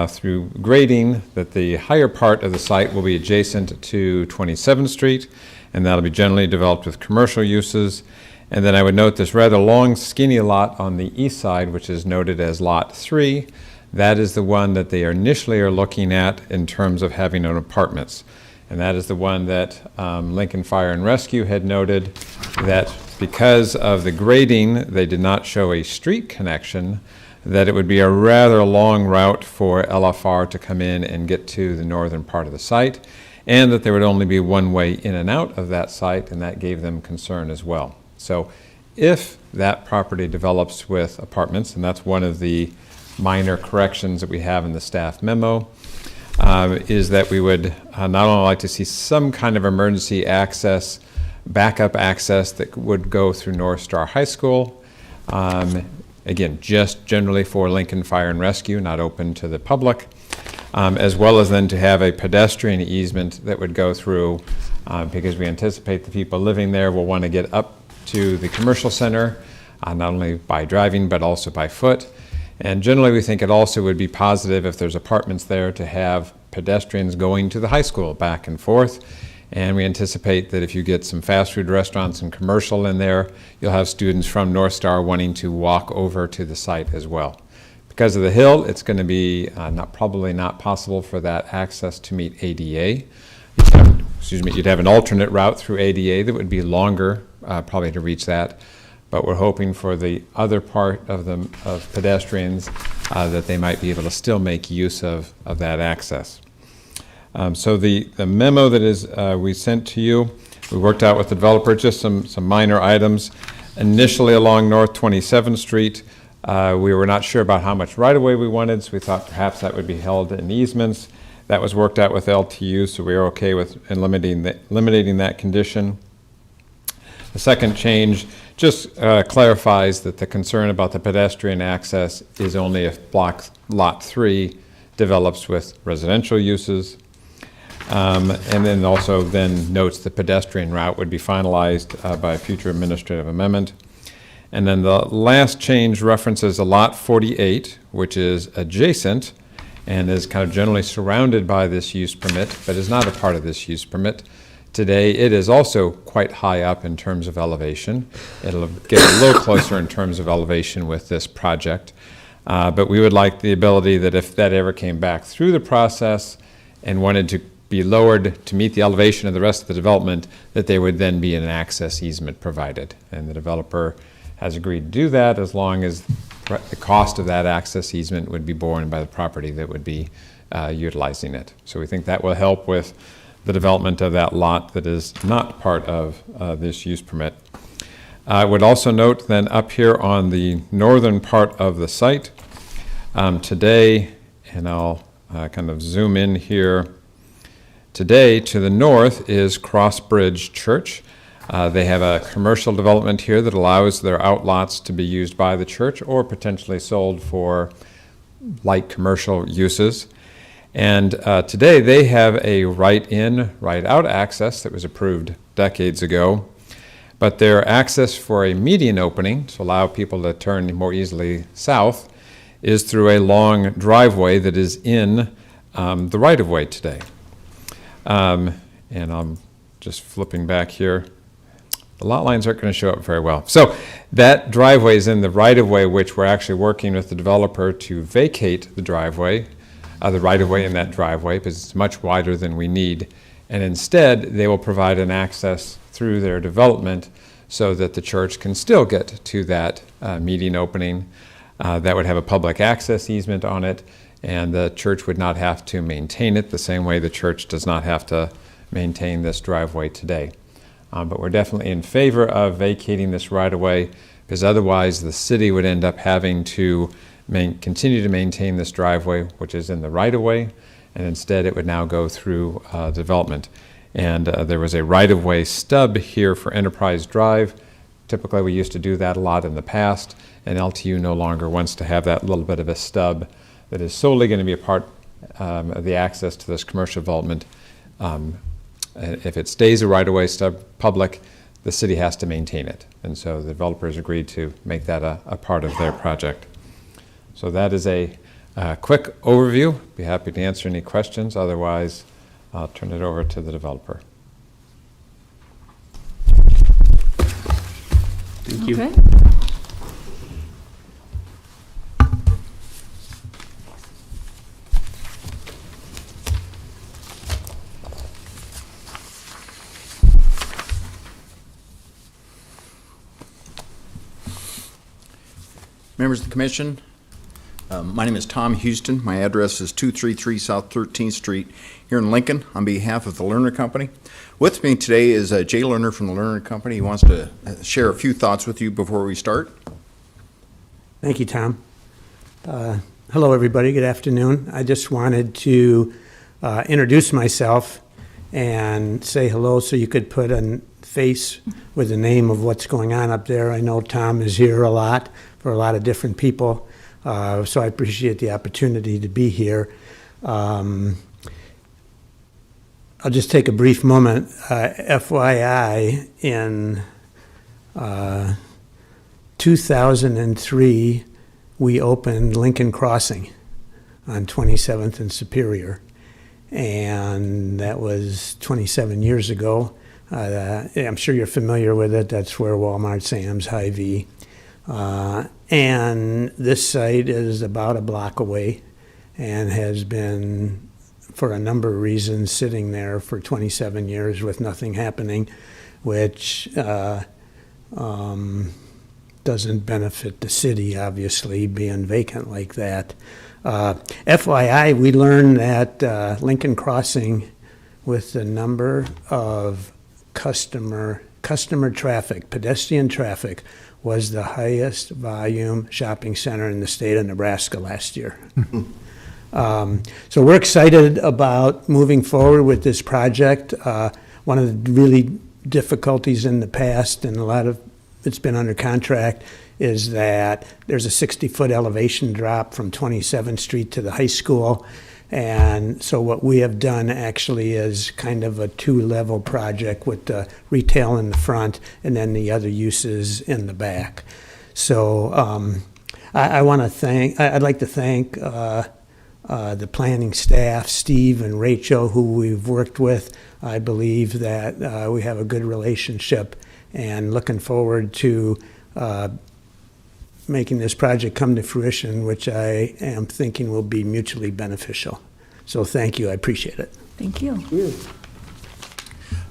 through grading that the higher part of the site will be adjacent to 27th Street, and that'll be generally developed with commercial uses. And then I would note this rather long skinny lot on the east side, which is noted as Lot 3. That is the one that they initially are looking at in terms of having an apartments. And that is the one that Lincoln Fire and Rescue had noted that because of the grading, they did not show a street connection, that it would be a rather long route for LFR to come in and get to the northern part of the site, and that there would only be one way in and out of that site, and that gave them concern as well. So if that property develops with apartments, and that's one of the minor corrections that we have in the staff memo, is that we would not only like to see some kind of emergency access, backup access that would go through North Star High School, again, just generally for Lincoln Fire and Rescue, not open to the public, as well as then to have a pedestrian easement that would go through, because we anticipate the people living there will want to get up to the commercial center, not only by driving but also by foot. And generally we think it also would be positive if there's apartments there to have pedestrians going to the high school back and forth. And we anticipate that if you get some fast food restaurants and commercial in there, you'll have students from North Star wanting to walk over to the site as well. Because of the hill, it's going to be probably not possible for that access to meet ADA. You'd have an alternate route through ADA that would be longer probably to reach that. But we're hoping for the other part of pedestrians that they might be able to still make use of that access. So the memo that is we sent to you, we worked out with the developer just some minor items. Initially along North 27th Street, we were not sure about how much right-of-way we wanted, so we thought perhaps that would be held in easements. That was worked out with LTU, so we were okay with eliminating that condition. The second change just clarifies that the concern about the pedestrian access is only if lot 3 develops with residential uses. And then also then notes the pedestrian route would be finalized by a future administrative amendment. And then the last change references a lot 48, which is adjacent and is kind of generally surrounded by this use permit, but is not a part of this use permit. Today, it is also quite high up in terms of elevation. It'll get a little closer in terms of elevation with this project. But we would like the ability that if that ever came back through the process and wanted to be lowered to meet the elevation of the rest of the development, that there would then be an access easement provided. And the developer has agreed to do that as long as the cost of that access easement would be borne by the property that would be utilizing it. So we think that will help with the development of that lot that is not part of this use permit. I would also note then up here on the northern part of the site, today, and I'll kind of zoom in here, today to the north is Crossbridge Church. They have a commercial development here that allows their outlots to be used by the church or potentially sold for light commercial uses. And today they have a right-in, right-out access that was approved decades ago, but their access for a median opening to allow people to turn more easily south is through a long driveway that is in the right-of-way today. And I'm just flipping back here. The lot lines aren't going to show up very well. So that driveway is in the right-of-way, which we're actually working with the developer to vacate the driveway, the right-of-way in that driveway, because it's much wider than we need. And instead, they will provide an access through their development so that the church can still get to that median opening. That would have a public access easement on it, and the church would not have to maintain it the same way the church does not have to maintain this driveway today. But we're definitely in favor of vacating this right-of-way, because otherwise the city would end up having to continue to maintain this driveway, which is in the right-of-way, and instead it would now go through development. And there was a right-of-way stub here for Enterprise Drive. Typically, we used to do that a lot in the past, and LTU no longer wants to have that little bit of a stub that is solely going to be a part of the access to this commercial development. If it stays a right-of-way stub public, the city has to maintain it. And so the developers agreed to make that a part of their project. So that is a quick overview. Be happy to answer any questions. Otherwise, I'll turn it over to the developer. Thank you. Okay. Members of the Commission, my name is Tom Houston. My address is 233 South 13th Street here in Lincoln on behalf of the Lerner Company. With me today is Jay Lerner from the Lerner Company. He wants to share a few thoughts with you before we start. Thank you, Tom. Hello, everybody. Good afternoon. I just wanted to introduce myself and say hello so you could put a face with the name of what's going on up there. I know Tom is here a lot for a lot of different people, so I appreciate the opportunity to be here. I'll just take a brief moment. FYI, in 2003, we opened Lincoln Crossing on 27th and Superior, and that was 27 years ago. I'm sure you're familiar with it. That's where Walmart, Sam's, Hy-Vee. And this site is about a block away and has been, for a number of reasons, sitting there for 27 years with nothing happening, which doesn't benefit the city, obviously, being vacant like that. FYI, we learned that Lincoln Crossing, with the number of customer traffic, pedestrian traffic, was the highest volume shopping center in the state of Nebraska last year. So we're excited about moving forward with this project. One of the really difficulties in the past, and a lot of it's been under contract, is that there's a 60-foot elevation drop from 27th Street to the high school. And so what we have done actually is kind of a two-level project with the retail in the front and then the other uses in the back. So I'd like to thank the planning staff, Steve and Rachel, who we've worked with. I believe that we have a good relationship, and looking forward to making this project come to fruition, which I am thinking will be mutually beneficial. So thank you, I appreciate it. Thank you.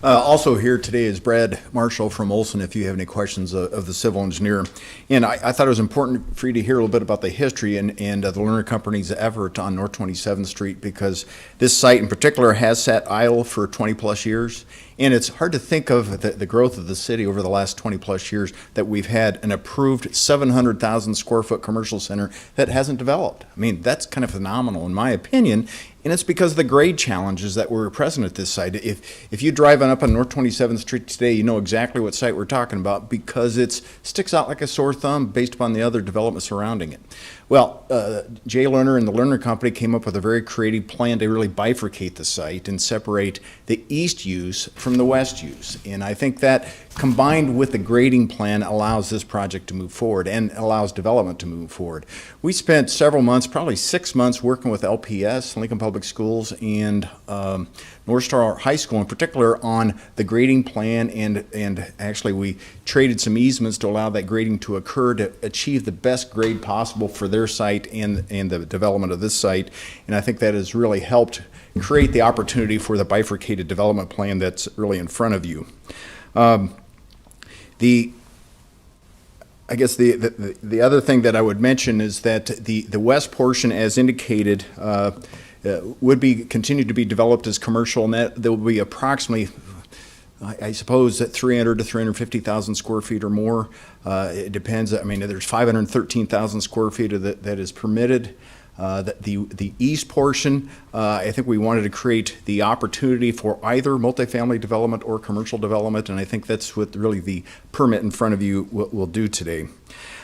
Also here today is Brad Marshall from Olson, if you have any questions of the civil engineer. And I thought it was important for you to hear a little bit about the history and the Lerner Company's effort on North 27th Street, because this site in particular has sat idle for 20 plus years. And it's hard to think of the growth of the city over the last 20 plus years that we've had an approved 700,000 square foot commercial center that hasn't developed. I mean, that's kind of phenomenal in my opinion. And it's because of the grade challenges that were present at this site. If you drive on up on North 27th Street today, you know exactly what site we're talking about, because it sticks out like a sore thumb based upon the other development surrounding it. Well, Jay Lerner and the Lerner Company came up with a very creative plan to really bifurcate the site and separate the east use from the west use. And I think that, combined with the grading plan, allows this project to move forward and allows development to move forward. We spent several months, probably 6 months, working with LPS, Lincoln Public Schools, and North Star High School in particular on the grading plan, and actually we traded some easements to allow that grading to occur to achieve the best grade possible for their site and the development of this site. And I think that has really helped create the opportunity for the bifurcated development plan that's really in front of you. I guess the other thing that I would mention is that the west portion, as indicated, would continue to be developed as commercial, and that there will be approximately, I suppose, at 300 to 350,000 square feet or more. It depends. I mean, there's 513,000 square feet that is permitted. The east portion, I think we wanted to create the opportunity for either multifamily development or commercial development, and I think that's what really the permit in front of you will do today.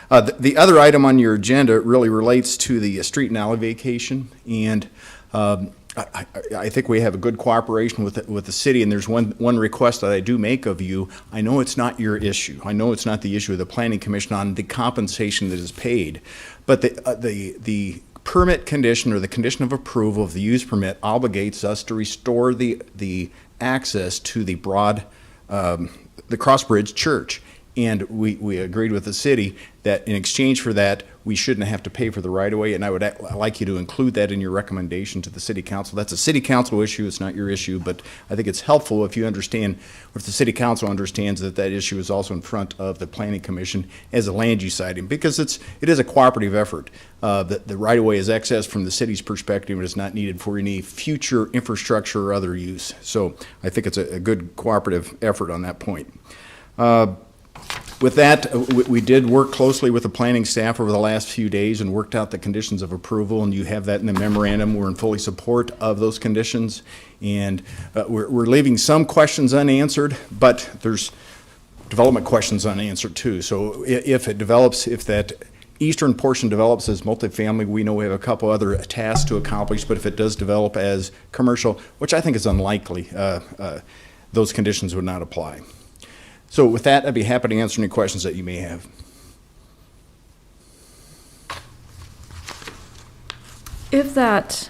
The other item on your agenda really relates to the street and alley vacation, and I think we have a good cooperation with the city, and there's one request that I do make of you. I know it's not your issue. I know it's not the issue of the Planning Commission on the compensation that is paid, but the permit condition, or the condition of approval of the use permit, obligates us to restore the access to the Crossbridge Church. And we agreed with the city that in exchange for that, we shouldn't have to pay for the right-of-way, and I would like you to include that in your recommendation to the city council. That's a city council issue, it's not your issue, but I think it's helpful if you understand, or if the city council understands that issue is also in front of the Planning Commission as a land use item, because it is a cooperative effort. The right-of-way is access from the city's perspective, and it's not needed for any future infrastructure or other use. So I think it's a good cooperative effort on that point. With that, we did work closely with the planning staff over the last few days and worked out the conditions of approval, and you have that in the memorandum. We're in fully support of those conditions, and we're leaving some questions unanswered, but there's development questions unanswered too. So if that eastern portion develops as multifamily, we know we have a couple other tasks to accomplish, but if it does develop as commercial, which I think is unlikely, those conditions would not apply. So with that, I'd be happy to answer any questions that you may have. If that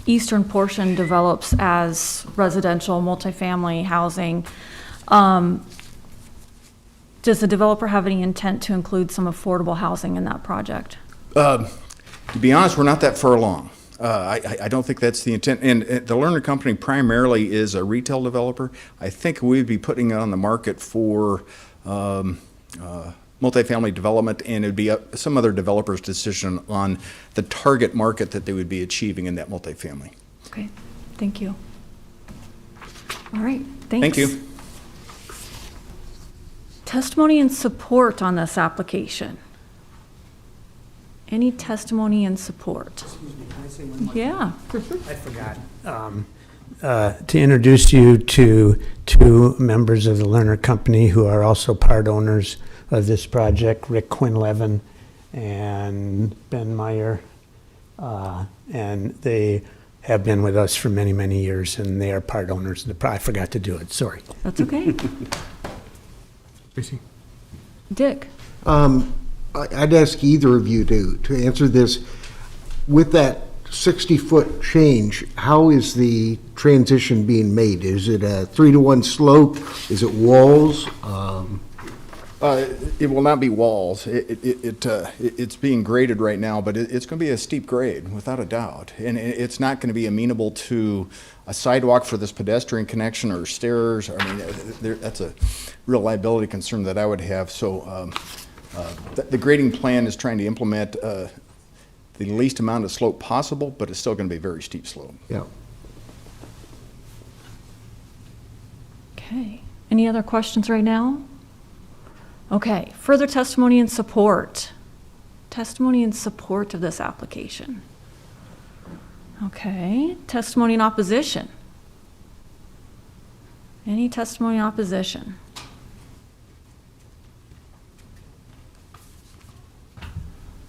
eastern portion develops as residential multifamily housing, does the developer have any intent to include some affordable housing in that project? To be honest, we're not that far along. I don't think that's the intent. And the Lerner Company primarily is a retail developer. I think we'd be putting it on the market for multifamily development, and it'd be some other developer's decision on the target market that they would be achieving in that multifamily. Okay, thank you. All right, thanks. Thank you. Testimony and support on this application. Any testimony and support? Excuse me, can I say one more? Yeah. I forgot. To introduce you to two members of the Lerner Company who are also part owners of this project, Rick Quinlevin and Ben Meyer. And they have been with us for many, many years, and they are part owners of the I forgot to do it, sorry. That's okay. Tracy? Dick? I'd ask either of you to answer this. With that 60-foot change, how is the transition being made? Is it a 3-to-1 slope? Is it walls? It will not be walls. It's being graded right now, but it's going to be a steep grade, without a doubt. And it's not going to be amenable to a sidewalk for this pedestrian connection or stairs. I mean, that's a real liability concern that I would have. So the grading plan is trying to implement the least amount of slope possible, but it's still going to be a very steep slope. Yeah. Okay. Any other questions right now? Okay, further testimony and support. Testimony in support of this application. Okay, testimony in opposition. Any testimony in opposition?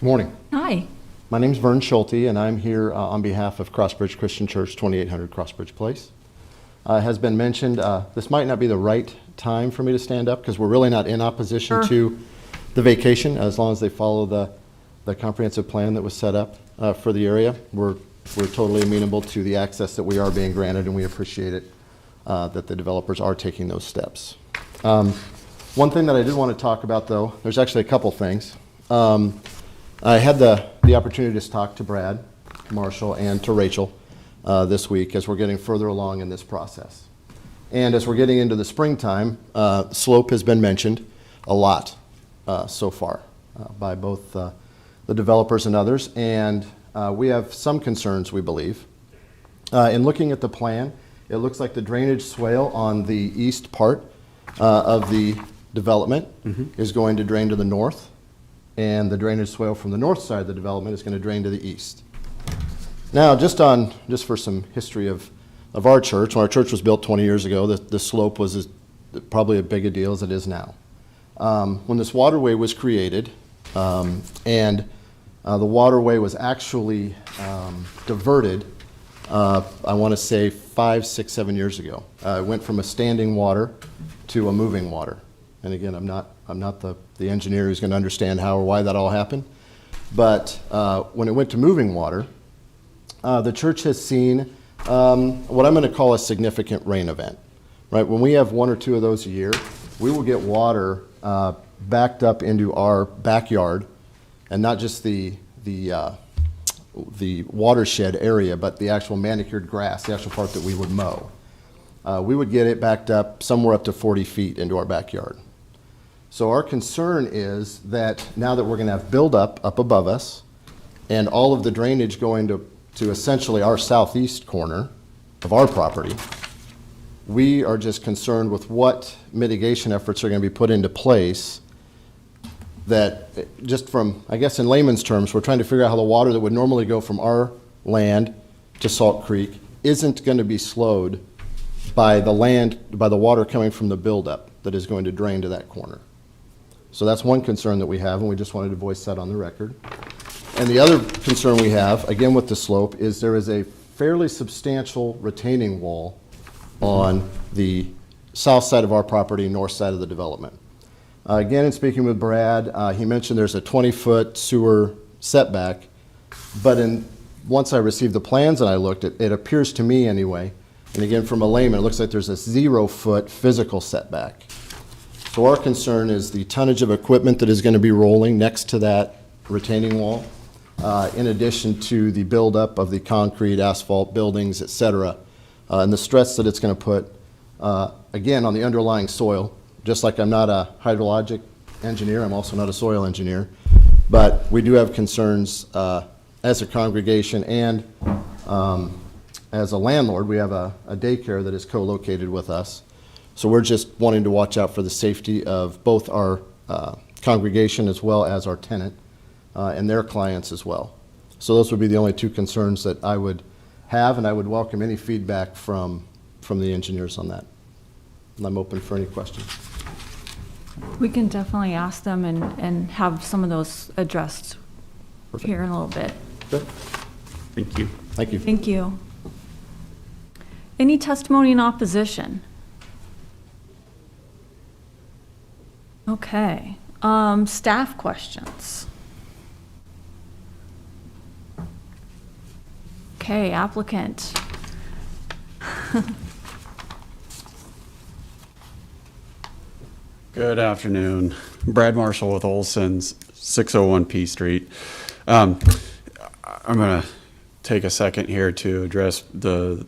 Morning. Hi. My name's Vern Schulte, and I'm here on behalf of Crossbridge Christian Church, 2800 Crossbridge Place. Has been mentioned, this might not be the right time for me to stand up because we're really not in opposition to the vacation, as long as they follow the comprehensive plan that was set up for the area. We're totally amenable to the access that we are being granted, and we appreciate it that the developers are taking those steps. One thing that I did want to talk about, though, there's actually a couple things. I had the opportunity to talk to Brad, Marshall, and to Rachel this week as we're getting further along in this process. And as we're getting into the springtime, slope has been mentioned a lot so far by both the developers and others. And we have some concerns, we believe. In looking at the plan, it looks like the drainage swale on the east part of the development is going to drain to the north, and the drainage swale from the north side of the development is going to drain to the east. Now, just for some history of our church, when our church was built 20 years ago, the slope was probably as big a deal as it is now. When this waterway was created, and the waterway was actually diverted, I want to say 5, 6, 7 years ago. It went from a standing water to a moving water. And again, I'm not the engineer who's going to understand how or why that all happened. But when it went to moving water, the church has seen what I'm going to call a significant rain event. Right? When we have 1 or 2 of those a year, we will get water backed up into our backyard, and not just the watershed area, but the actual manicured grass, the actual part that we would mow. We would get it backed up somewhere up to 40 feet into our backyard. So our concern is that now that we're going to have buildup up above us, and all of the drainage going to essentially our southeast corner of our property, we are just concerned with what mitigation efforts are going to be put into place that, just from, I guess in layman's terms, we're trying to figure out how the water that would normally go from our land to Salt Creek isn't going to be slowed by the water coming from the buildup that is going to drain to that corner. So that's one concern that we have, and we just wanted to voice that on the record. And the other concern we have, again with the slope, is there is a fairly substantial retaining wall on the south side of our property, north side of the development. Again, in speaking with Brad, he mentioned there's a 20-foot sewer setback, but once I received the plans and I looked, it appears to me anyway, and again from a layman, it looks like there's a 0-foot physical setback. So our concern is the tonnage of equipment that is going to be rolling next to that retaining wall, in addition to the buildup of the concrete, asphalt, buildings, et cetera, and the stress that it's going to put, again, on the underlying soil just like I'm not a hydrologic engineer, I'm also not a soil engineer. But we do have concerns as a congregation and as a landlord. We have a daycare that is co-located with us. So we're just wanting to watch out for the safety of both our congregation as well as our tenant and their clients as well. So those would be the only two concerns that I would have, and I would welcome any feedback from the engineers on that. And I'm open for any questions. We can definitely ask them and have some of those addressed here in a little bit. Good. Thank you. Thank you. Thank you. Any testimony in opposition? Okay. Staff questions. Okay, applicant. Good afternoon. Brad Marshall with Olson's, 601 P Street. I'm going to take a second here to address the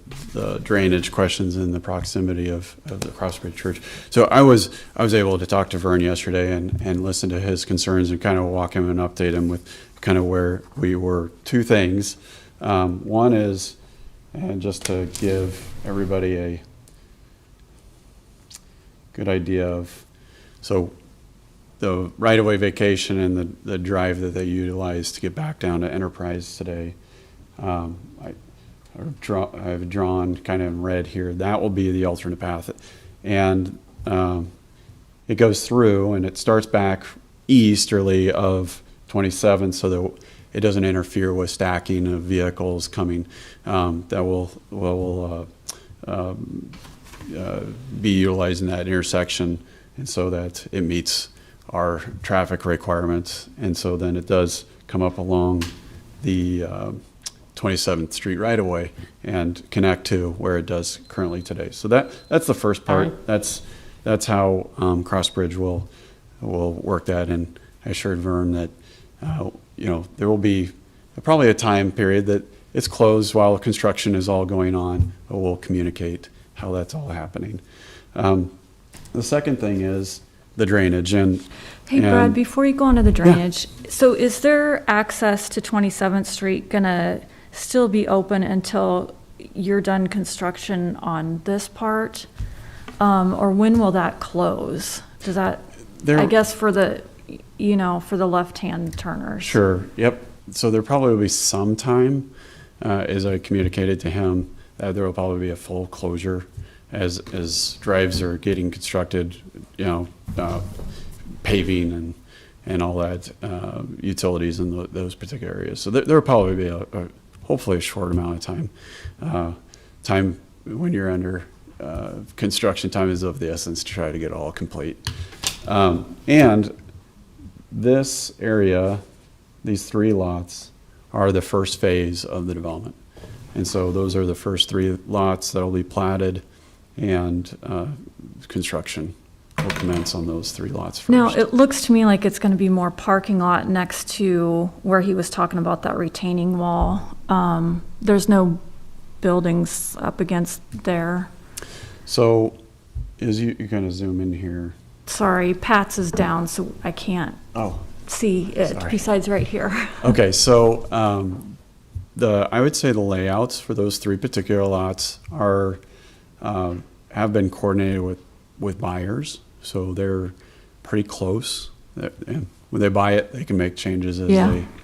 drainage questions in the proximity of the Crossbridge Church. So I was able to talk to Vern yesterday and listen to his concerns and kind of walk him and update him with kind of where we were. Two things. One is, and just to give everybody a good idea of, so the right-of-way vacation and the drive that they utilize to get back down to Enterprise today, I've drawn kind of in red here. That will be the alternate path. And it goes through and it starts back easterly of 27 so that it doesn't interfere with stacking of vehicles coming that will be utilizing that intersection, and so that it meets our traffic requirements. And so then it does come up along the 27th Street right away and connect to where it does currently today. So that's the first part. That's how Crossbridge will work that. And I assured Vern that there will be probably a time period that it's closed while construction is all going on, but we'll communicate how that's all happening. The second thing is the drainage. Hey, Brad, before you go on to the drainage, so is there access to 27th Street gonna still be open until you're done construction on this part? Or when will that close? Does that, I guess for the left-hand turners? Sure, yep. So there probably will be some time, as I communicated to him, that there will probably be a full closure as drives are getting constructed, paving and all that, utilities in those particular areas. So there will probably be hopefully a short amount of time. Time when you're under construction, time is of the essence to try to get it all complete. And this area, these 3 lots, are the first phase of the development. And so those are the first 3 lots that will be platted, and construction will commence on those 3 lots first. Now, it looks to me like it's going to be more parking lot next to where he was talking about that retaining wall. There's no buildings up against there. So you're going to zoom in here. Sorry, Pat's is down, so I can't see it, besides right here. Okay, so I would say the layouts for those 3 particular lots are have been coordinated with buyers, so they're pretty close. And when they buy it, they can make changes as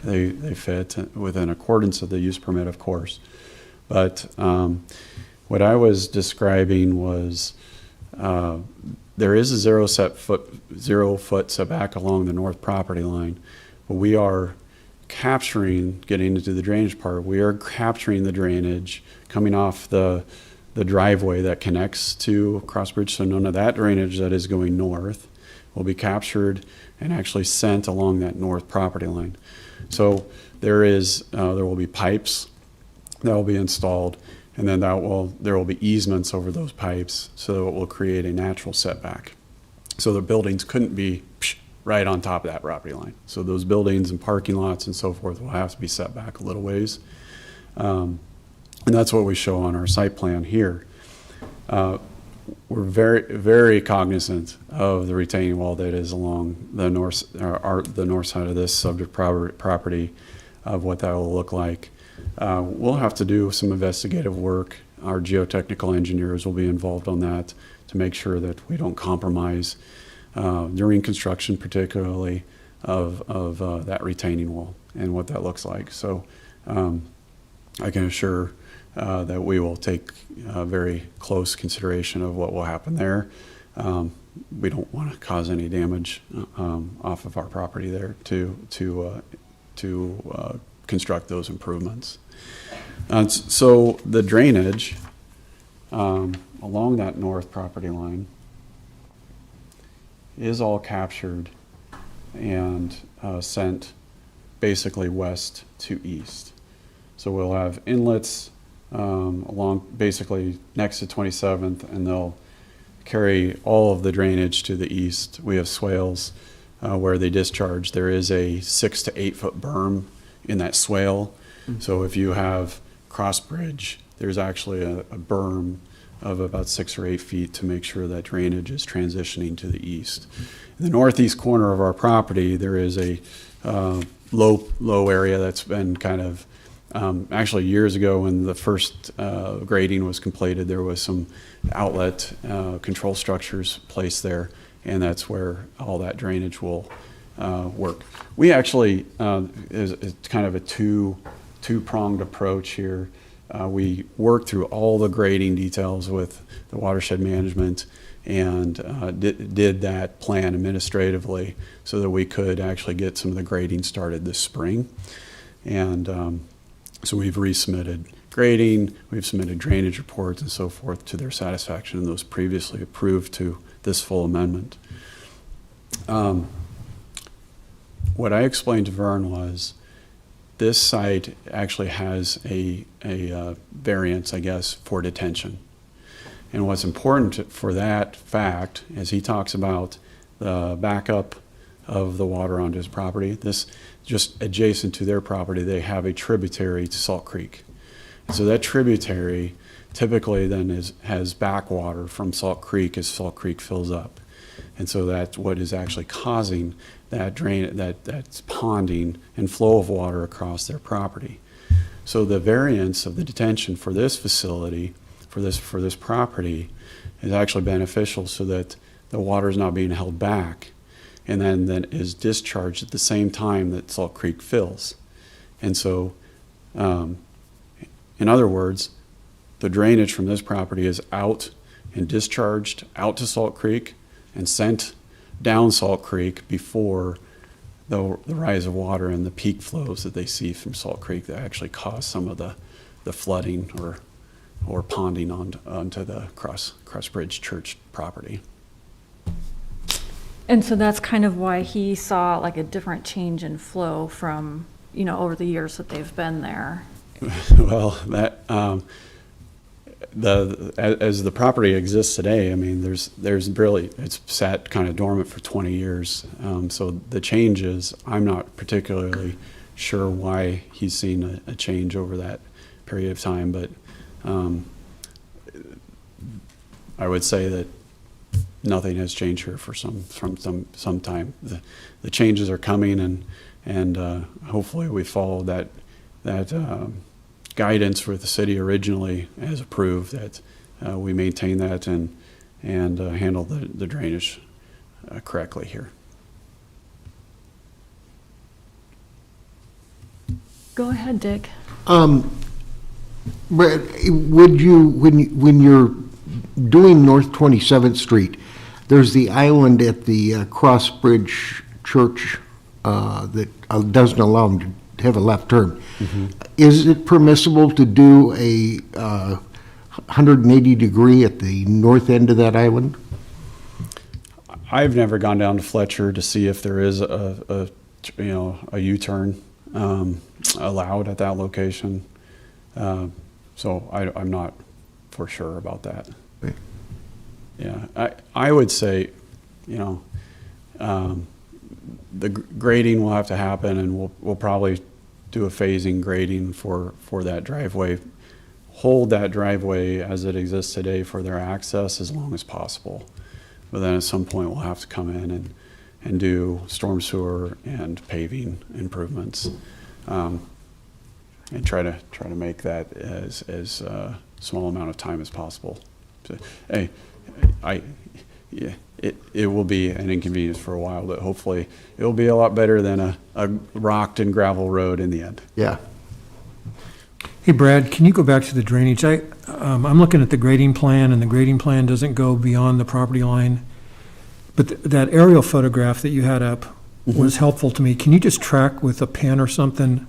they fit within accordance of the use permit, of course. But what I was describing was there is a 0 foot setback along the north property line, but we are capturing, getting into the drainage part, we are capturing the drainage coming off the driveway that connects to Crossbridge, so none of that drainage that is going north will be captured and actually sent along that north property line. So there will be pipes that will be installed, and then there will be easements over those pipes, so it will create a natural setback. So the buildings couldn't be right on top of that property line. So those buildings and parking lots and so forth will have to be set back a little ways. And that's what we show on our site plan here. we're very cognizant of the retaining wall that is along the north side of this subject property, of what that will look like. We'll have to do some investigative work. Our geotechnical engineers will be involved on that to make sure that we don't compromise during construction, particularly of that retaining wall and what that looks like. So I can assure that we will take very close consideration of what will happen there. We don't want to cause any damage off of our property there to construct those improvements. So the drainage along that north property line is all captured and sent basically west to east. So we'll have inlets along basically next to 27th, and they'll carry all of the drainage to the east. We have swales where they discharge. There is a 6 to 8 foot berm in that swale. So if you have cross bridge, there's actually a berm of about 6 or 8 feet to make sure that drainage is transitioning to the east. In the northeast corner of our property, there is a low area that's been kind of actually years ago when the first grading was completed, there was some outlet control structures placed there, and that's where all that drainage will work. We actually, it's kind of a two-pronged approach here. We worked through all the grading details with the watershed management and did that plan administratively so that we could actually get some of the grading started this spring. And so we've resubmitted grading, we've submitted drainage reports and so forth to their satisfaction, and those previously approved to this full amendment. What I explained to Vern was this site actually has a variance, I guess, for detention. And what's important for that fact, as he talks about the backup of the water onto his property, this just adjacent to their property, they have a tributary to Salt Creek. And so that tributary typically then has backwater from Salt Creek as Salt Creek fills up. And so that's what is actually causing that that's ponding and flow of water across their property. So the variance of the detention for this facility, for this property, is actually beneficial so that the water is not being held back and then is discharged at the same time that Salt Creek fills. And so, in other words, the drainage from this property is out and discharged out to Salt Creek and sent down Salt Creek before the rise of water and the peak flows that they see from Salt Creek that actually cause some of the flooding or ponding onto the Crossbridge Church property. And so that's kind of why he saw like a different change in flow from, over the years that they've been there. Well, that as the property exists today, I mean, there's really, it's sat kind of dormant for 20 years. So the changes, I'm not particularly sure why he's seen a change over that period of time, but I would say that nothing has changed here for some time. The changes are coming, and hopefully we follow that guidance for the city originally as approved, that we maintain that and handle the drainage correctly here. Go ahead, Dick. Brad, would you, when you're doing North 27th Street, there's the island at the Crossbridge Church that doesn't allow them to have a left turn. Mm-hmm. Is it permissible to do a 180 degree at the north end of that island? I've never gone down to Fletcher to see if there is a U-turn allowed at that location. So I'm not for sure about that. Okay. Yeah, I would say, the grading will have to happen, and we'll probably do a phasing grading for that driveway hold that driveway as it exists today for their access as long as possible. But then at some point, we'll have to come in and do storm sewer and paving improvements, and try to make that as small amount of time as possible. So, hey, it will be an inconvenience for a while, but hopefully it will be a lot better than a rocked and gravel road in the end. Yeah. Hey, Brad, can you go back to the drainage? I'm looking at the grading plan, and the grading plan doesn't go beyond the property line. But that aerial photograph that you had up was helpful to me. Can you just track with a pen or something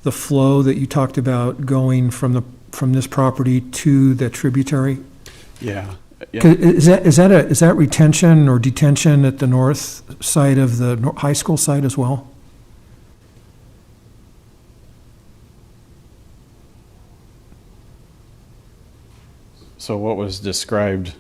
the flow that you talked about going from this property to the tributary? Yeah. 'Cause Is that retention or detention at the north side of the high school site as well? So what was described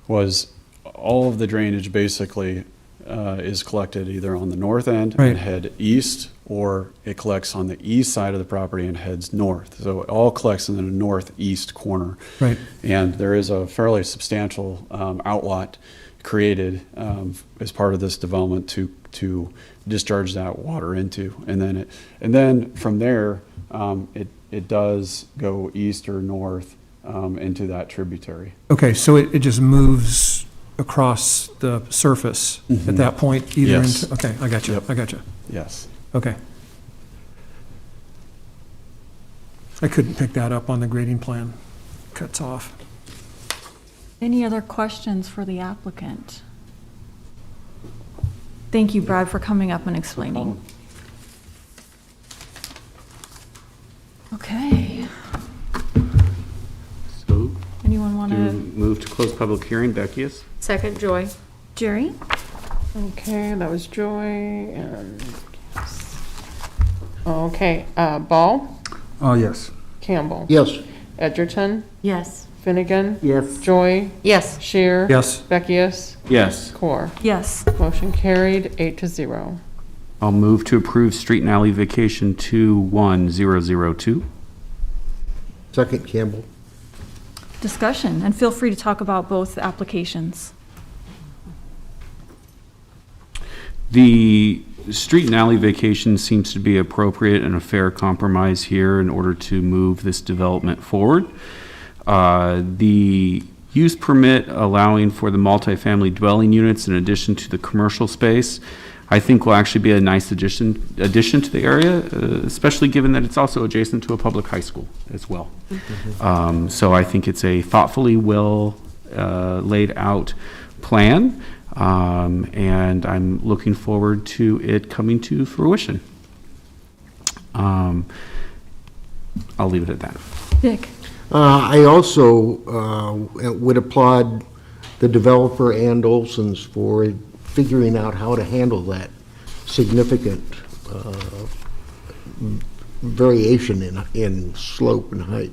was all of the drainage basically is collected either on the north end Right. and head east, or it collects on the east side of the property and heads north. So it all collects in the northeast corner. Right. And there is a fairly substantial outlot created as part of this development to discharge that water into. And then from there, it does go east or north into that tributary. Okay, so it just moves across the surface at that point, either Yes. into, okay, I got you, Yep. I got you. Yes. Okay. I couldn't pick that up on the grading plan. Cuts off. Any other questions for the applicant? Thank you, Brad, for coming up and explaining. Okay. So, Anyone want do to? move to close public hearing, Beckius? Second, Joy. Jerry? Okay, that was Joy and, okay, Ball, Yes. Campbell. Yes. Edgerton, Yes. Finnegan, Yes. Joy, Yes. Shear. Yes. Beckius, Yes. Core. Yes. Motion carried, 8-0. I'll move to approve street and alley vacation 21002. Second, Campbell. Discussion, and feel free to talk about both applications. The street and alley vacation seems to be appropriate and a fair compromise here in order to move this development forward. The use permit allowing for the multifamily dwelling units in addition to the commercial space, I think will actually be a nice addition to the area, especially given that it's also adjacent to a public high school as well. So I think it's a thoughtfully well laid out plan. And I'm looking forward to it coming to fruition. I'll leave it at that. Dick? I also would applaud the developer and Olson's for figuring out how to handle that significant variation in slope and height.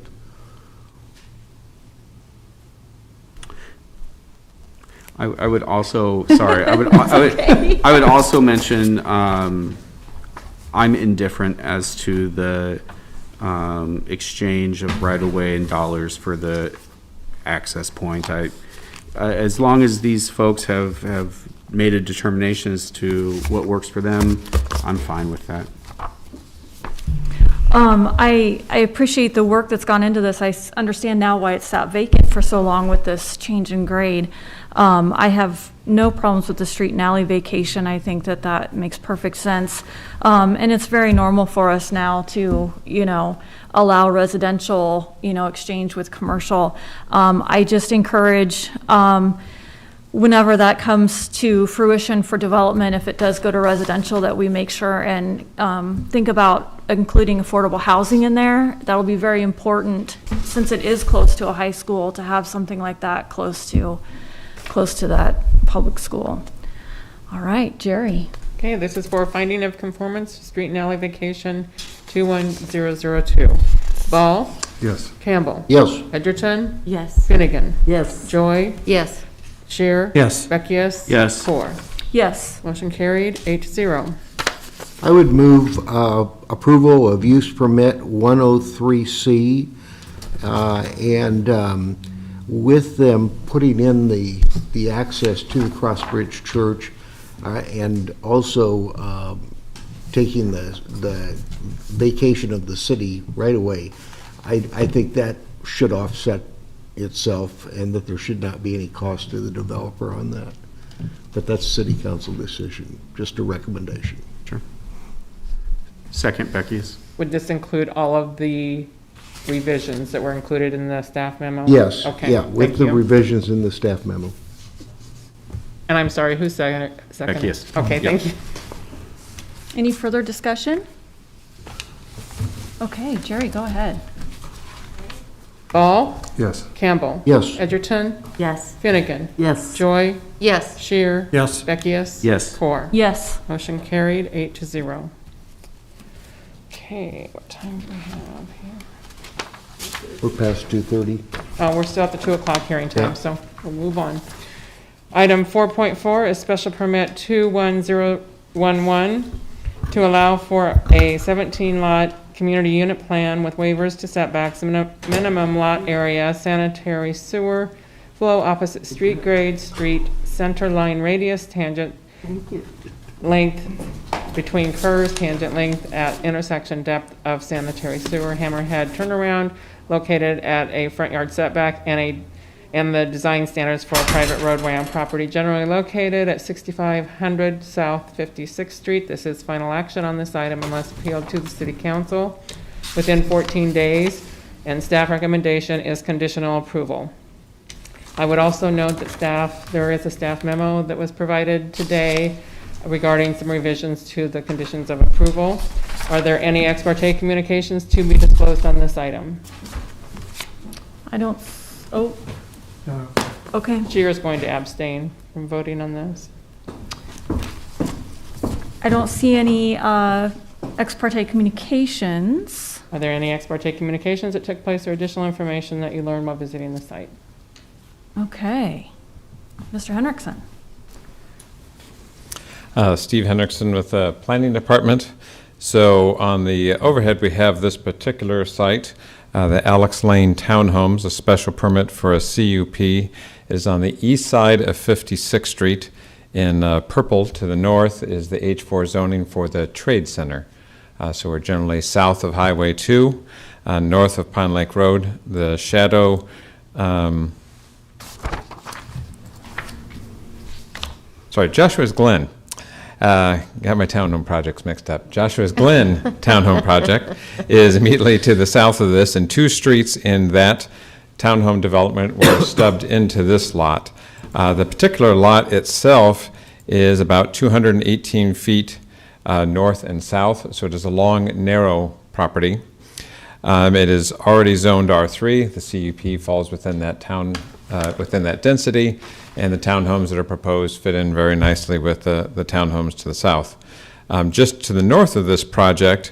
I would also, sorry, I would also mention, I'm indifferent as to the exchange of right-of-way and dollars for the access point. As long as these folks have made a determination as to what works for them, I'm fine with that. I appreciate the work that's gone into this. I understand now why it sat vacant for so long with this change in grade. I have no problems with the street and alley vacation. I think that makes perfect sense. And it's very normal for us now to, allow residential, exchange with commercial. I just encourage, whenever that comes to fruition for development, if it does go to residential, that we make sure and think about including affordable housing in there. That'll be very important, since it is close to a high school, to have something like that close to that public school. All right, Jerry. Okay, this is for finding of conformance, street and alley vacation 21002. Ball, Yes. Campbell. Yes. Edgerton, Yes. Finnegan, Yes. Joy, Yes. Shear. Yes. Beckius. Yes. Core. Yes. Motion carried, 8-0. I would move approval of use permit 103C, and with them putting in the access to the Crossbridge Church, and also taking the vacation of the city right away. I think that should offset itself, and that there should not be any cost to the developer on that. But that's a city council decision, just a recommendation. Sure. Second, Becky's. Would this include all of the revisions that were included in the staff memo? Yes, Okay, yeah, with thank the you. revisions in the staff memo. And I'm sorry, who's second? Becky is. Okay, Yep. thank you. Any further discussion? Okay, Jerry, go ahead. Ball? Yes. Campbell? Yes. Edgerton? Yes. Finnegan? Yes. Joy? Yes. Shear? Yes. Beckius? Yes. Core? Yes. Motion carried, 8-0. Okay, what time do we have here? We're past 2:30. We're still at the 2 o'clock hearing time, Yeah. so we'll move on. Item 4.4 is special permit 21011 to allow for a 17-lot community unit plan with waivers to setbacks, minimum lot area, sanitary sewer, flow opposite street grade, street center line radius, tangent length between curves, tangent length at intersection depth of sanitary sewer, hammerhead turnaround located at a front yard setback, and the design standards for a private roadway on property generally located at 6500 South 56th Street. This is final action on this item unless appealed to the City Council within 14 days, and staff recommendation is conditional approval. I would also note that there is a staff memo that was provided today regarding some revisions to the conditions of approval. Are there any ex parte communications to be disclosed on this item? I don't, oh, okay. Chair is going to abstain from voting on this. I don't see any ex parte communications. Are there any ex parte communications that took place or additional information that you learned while visiting the site? Okay. Mr. Henriksen. Steve Hendrickson with the Planning Department. So on the overhead, we have this particular site, the Alex Lane Townhomes, a special permit for a CUP. It is on the east side of 56th Street. In purple to the north is the H4 zoning for the Trade Center. So we're generally south of Highway 2, north of Pine Lake Road. The shadow Joshua's Glen. Got my townhome projects mixed up. Joshua's Glen townhome project is immediately to the south of this, and 2 streets in that townhome development were stubbed into this lot. The particular lot itself is about 218 feet north and south, so it is a long, narrow property. It is already zoned R3. The CUP falls within that within that density, and the townhomes that are proposed fit in very nicely with the townhomes to the south. Just to the north of this project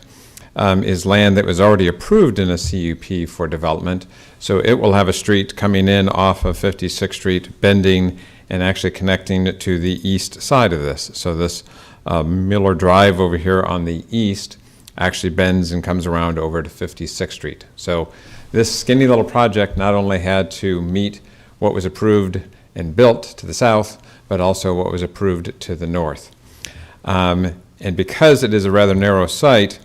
is land that was already approved in a CUP for development, so it will have a street coming in off of 56th Street, bending and actually connecting it to the east side of this. So this Miller Drive over here on the east actually bends and comes around over to 56th Street. So this skinny little project not only had to meet what was approved and built to the south, but also what was approved to the north. And because it is a rather narrow site,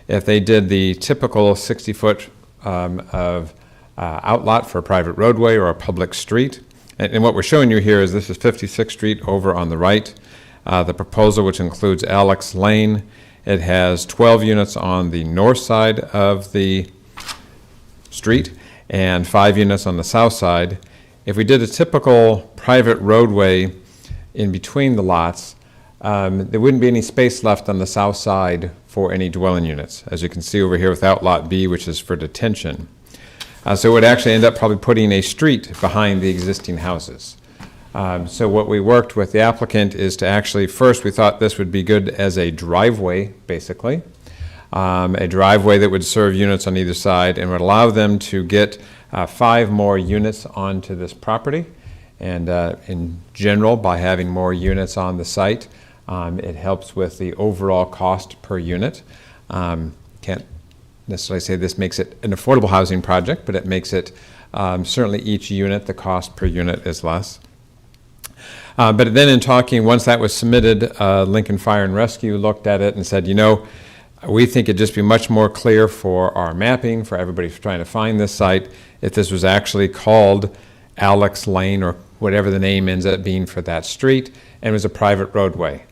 if they did the typical 60-foot of outlot for a private roadway or a public street, and what we're showing you here is this is 56th Street over on the right. The proposal, which includes Alex Lane, it has 12 units on the north side of the street and 5 units on the south side. If we did a typical private roadway in between the lots, there wouldn't be any space left on the south side for any dwelling units, as you can see over here with Outlot B, which is for detention. So it would actually end up probably putting a street behind the existing houses. So what we worked with the applicant is to actually, first we thought this would be good as a driveway, basically. A driveway that would serve units on either side and would allow them to get 5 more units onto this property. And in general, by having more units on the site, It helps with the overall cost per unit. Can't necessarily say this makes it an affordable housing project, but it makes it certainly each unit, the cost per unit is less. But then in talking, once that was submitted, Lincoln Fire and Rescue looked at it and said, you know, we think it'd just be much more clear for our mapping, for everybody trying to find this site, if this was actually called Alex Lane or whatever the name ends up being for that street, and it was a private roadway.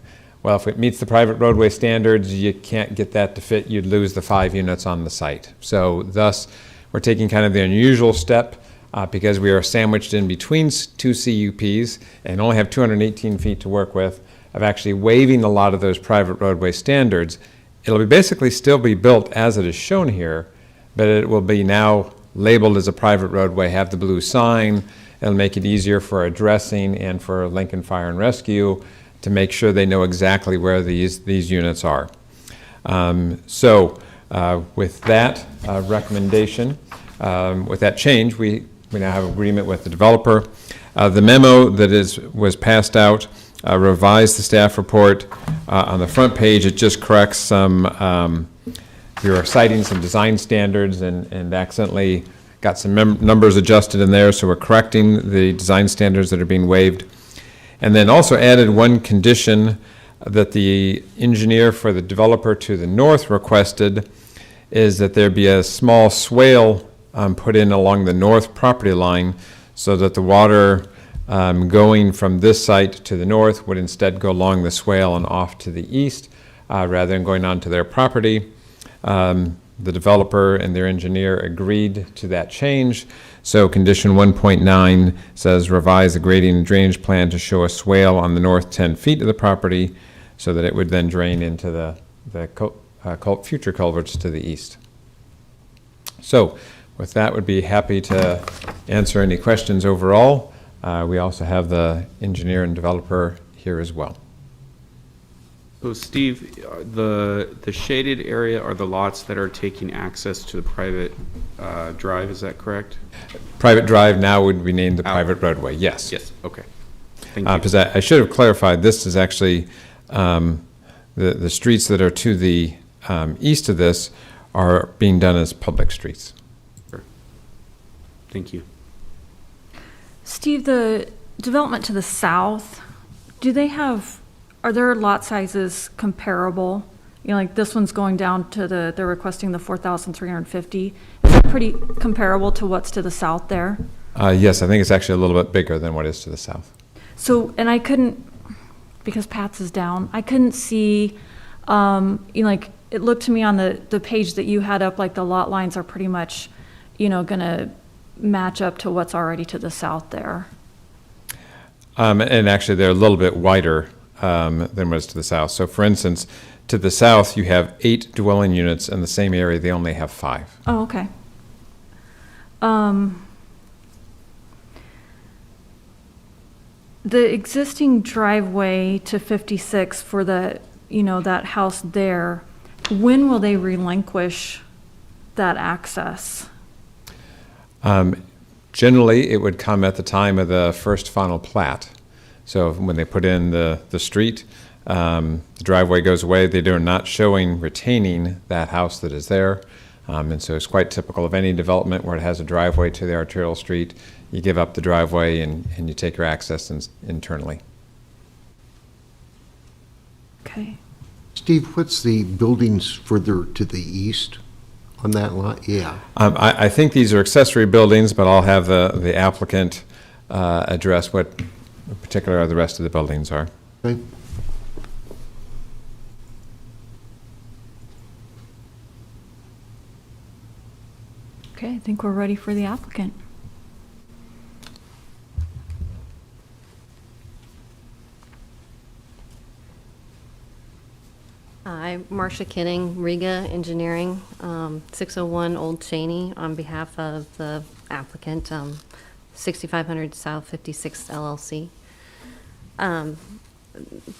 Well, if it meets the private roadway standards, you can't get that to fit, you'd lose the 5 units on the site. So thus, we're taking kind of the unusual step because we are sandwiched in between 2 CUPs and only have 218 feet to work with, of actually waiving a lot of those private roadway standards. It'll be basically still be built as it is shown here, but it will be now labeled as a private roadway, have the blue sign. It'll make it easier for addressing and for Lincoln Fire and Rescue to make sure they know exactly where these units are. With that recommendation, with that change, we now have agreement with the developer. The memo that was passed out revised the staff report. On the front page, it just corrects some, we were citing some design standards and accidentally got some numbers adjusted in there, so we're correcting the design standards that are being waived. And then also added one condition that the engineer for the developer to the north requested is that there be a small swale put in along the north property line so that the water going from this site to the north would instead go along the swale and off to the east rather than going onto their property. The developer and their engineer agreed to that change. So condition 1.9 says revise the grading and drainage plan to show a swale on the north 10 feet of the property so that it would then drain into the future culverts to the east. So with that, would be happy to answer any questions overall. We also have the engineer and developer here as well. So Steve, the shaded area are the lots that are taking access to the private drive, is that correct? Private drive now would be named the private roadway, yes. Yes, okay. Thank you. Because I should have clarified, this is actually, the streets that are to the east of this are being done as public streets. Sure. Thank you. Steve, the development to the south, are their lot sizes comparable? You know, like this one's going down to they're requesting the 4,350. Is that pretty comparable to what's to the south there? Yes, I think it's actually a little bit bigger than what is to the south. So, and I couldn't, because Pat's is down, I couldn't see, like, it looked to me on the page that you had up, like the lot lines are pretty much, gonna match up to what's already to the south there. And actually, they're a little bit wider than what is to the south. So for instance, to the south, you have 8 dwelling units. In the same area, they only have 5. Oh, okay. The existing driveway to 56 for that house there, when will they relinquish that access? Generally, it would come at the time of the first final plat. So when they put in the street, the driveway goes away. They are not retaining that house that is there. And so it's quite typical of any development where it has a driveway to the arterial street. You give up the driveway and you take your access internally. Okay. Steve, what's the buildings further to the east on that lot? Yeah. I think these are accessory buildings, but I'll have the applicant address what in particular the rest of the buildings are. Okay. Okay, I think we're ready for the applicant. Hi, Marcia Kinning, Riga Engineering, 601 Old Cheney, on behalf of the applicant, 6500 South 56th LLC.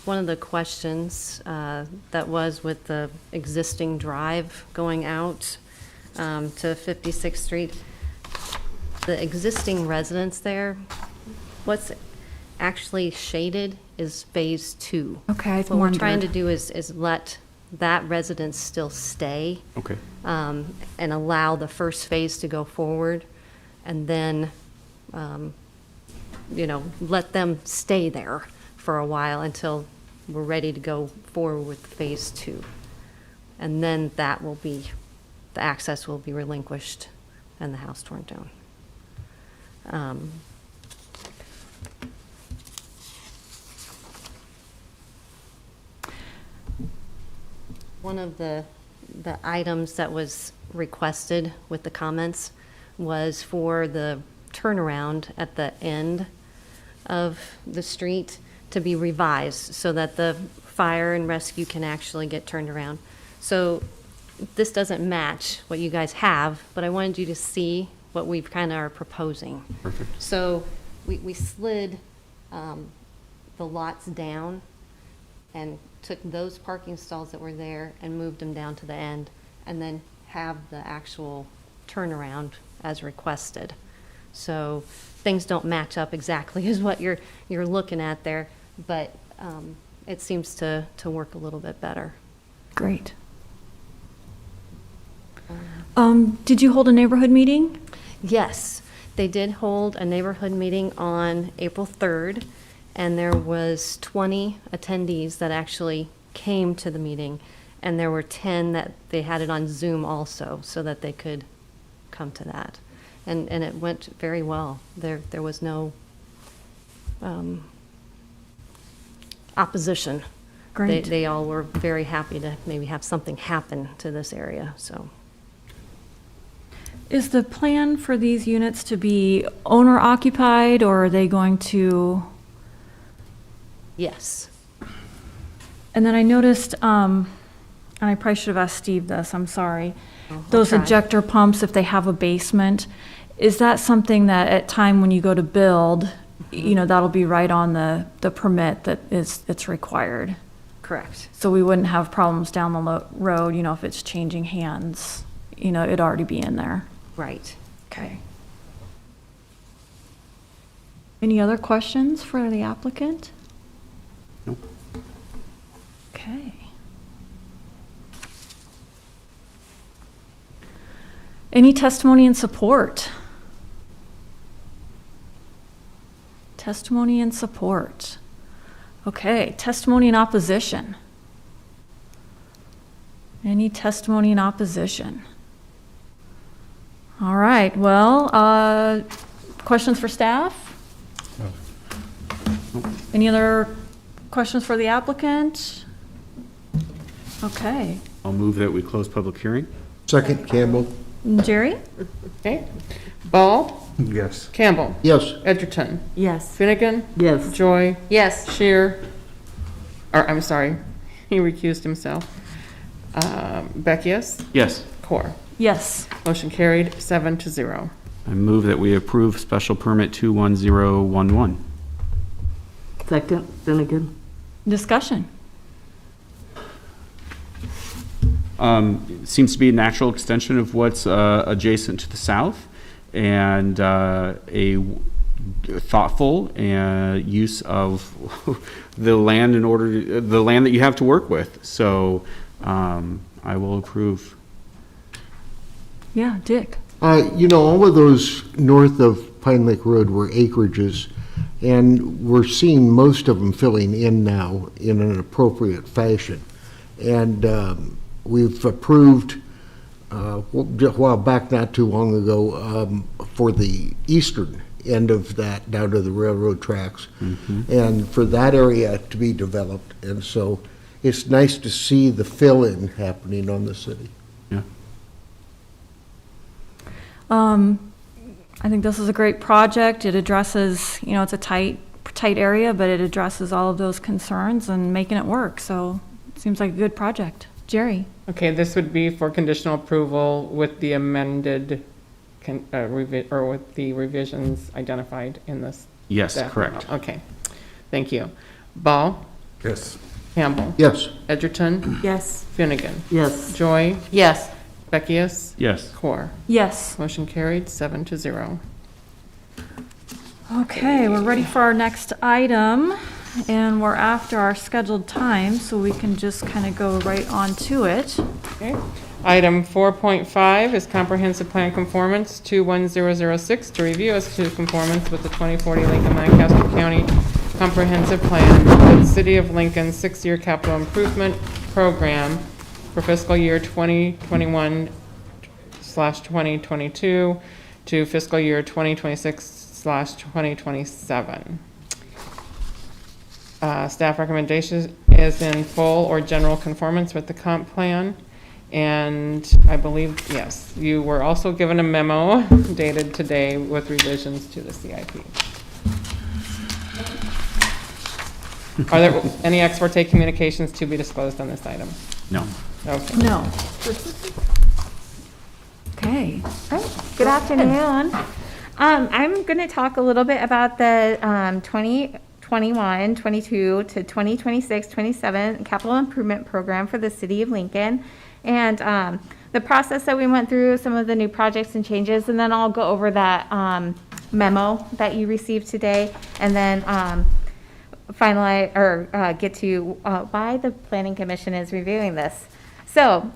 One of the questions that was with the existing drive going out to 56th Street, the existing residents there, what's actually shaded is phase 2. Okay, I What we're trying to wondered. do is let that residence still stay Okay. and allow the first phase to go forward, and then, let them stay there for a while until we're ready to go forward with phase 2. And then the access will be relinquished and the house torn down. One of the items that was requested with the comments was for the turnaround at the end of the street to be revised so that the fire and rescue can actually get turned around. So this doesn't match what you guys have, but I wanted you to see what we've kind of are proposing. Perfect. So we slid the lots down and took those parking stalls that were there and moved them down to the end, and then have the actual turnaround as requested. So things don't match up exactly as what you're looking at there, but it seems to work a little bit better. Great. Did you hold a neighborhood meeting? Yes, they did hold a neighborhood meeting on April 3rd, and there was 20 attendees that actually came to the meeting, and there were 10 that they had it on Zoom also, so that they could come to that. And it went very well. There was no opposition. Great. They all were very happy to maybe have something happen to this area, so. Is the plan for these units to be owner occupied, or are they going to? Yes. And then I noticed, and I probably should have asked Steve this, I'm sorry. I'll Those try. ejector pumps, if they have a basement, is that something that at time when you go to build, that'll be right on the permit that it's required? Correct. So we wouldn't have problems down the road, if it's changing hands, it'd already be in there. Right. Okay. Any other questions for the applicant? No. Okay. Any testimony in support? Testimony in support. Okay, testimony in opposition. Any testimony in opposition? All right, well, questions for staff? Any other questions for the applicant? Okay. I'll move that we close public hearing. Second, Campbell? Jerry? Okay. Ball? Yes. Campbell? Yes. Edgerton? Yes. Finnegan? Yes. Joy? Yes. Shear? I'm sorry, he recused himself. Beckius? Yes. Core? Yes. Motion carried, 7-0. I move that we approve special permit 21011. Second, Finnegan. Discussion. It seems to be a natural extension of what's adjacent to the south, and a thoughtful use of the land the land that you have to work with. So I will approve. Yeah, Dick. All of those north of Pine Lake Road were acreages, and we're seeing most of them filling in now in an appropriate fashion. And we've approved, a while back, not too long ago, for the eastern end of that down to the railroad tracks, and for that area to be developed. And so it's nice to see the fill-in happening on the city. Yeah. I think this is a great project. It addresses, it's a tight area, but it addresses all of those concerns and making it work. So it seems like a good project. Jerry? Okay, this would be for conditional approval with the amended, or with the revisions identified in this. Yes, staff correct. memo. Okay, thank you. Ball? Yes. Campbell? Yes. Edgerton? Yes. Finnegan? Yes. Joy? Yes. Beckius? Yes. Core? Yes. Motion carried, 7-0. Okay, we're ready for our next item, and we're after our scheduled time, so we can just kind of go right on to it. Okay. Item 4.5 is Comprehensive Plan Conformance 21006 to review as to conformance with the 2040 Lincoln Lancaster County Comprehensive Plan for the City of Lincoln 6-year capital improvement program for fiscal year 2021/2022 to fiscal year 2026/2027. Staff recommendation is in full or general conformance with the comp plan. And I believe, yes, you were also given a memo dated today with revisions to the CIP. Are there any ex parte communications to be disclosed on this item? No. Okay. No. Okay. Good afternoon. I'm going to talk a little bit about the 2021-22 to 2026-27 capital improvement program for the City of Lincoln. And the process that we went through, some of the new projects and changes, and then I'll go over that memo that you received today, and then finalize or get to why the Planning Commission is reviewing this. So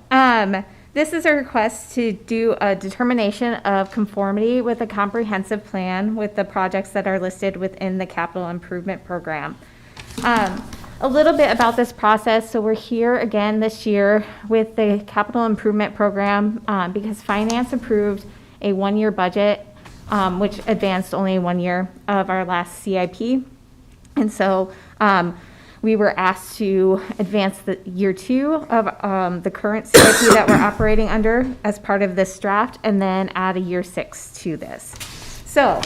this is a request to do a determination of conformity with a comprehensive plan with the projects that are listed within the capital improvement program. A little bit about this process. So we're here again this year with the capital improvement program because finance approved a 1-year budget, which advanced only 1 year of our last CIP. And so we were asked to advance the year 2 of the current CIP that we're operating under as part of this draft, and then add a year 6 to this. So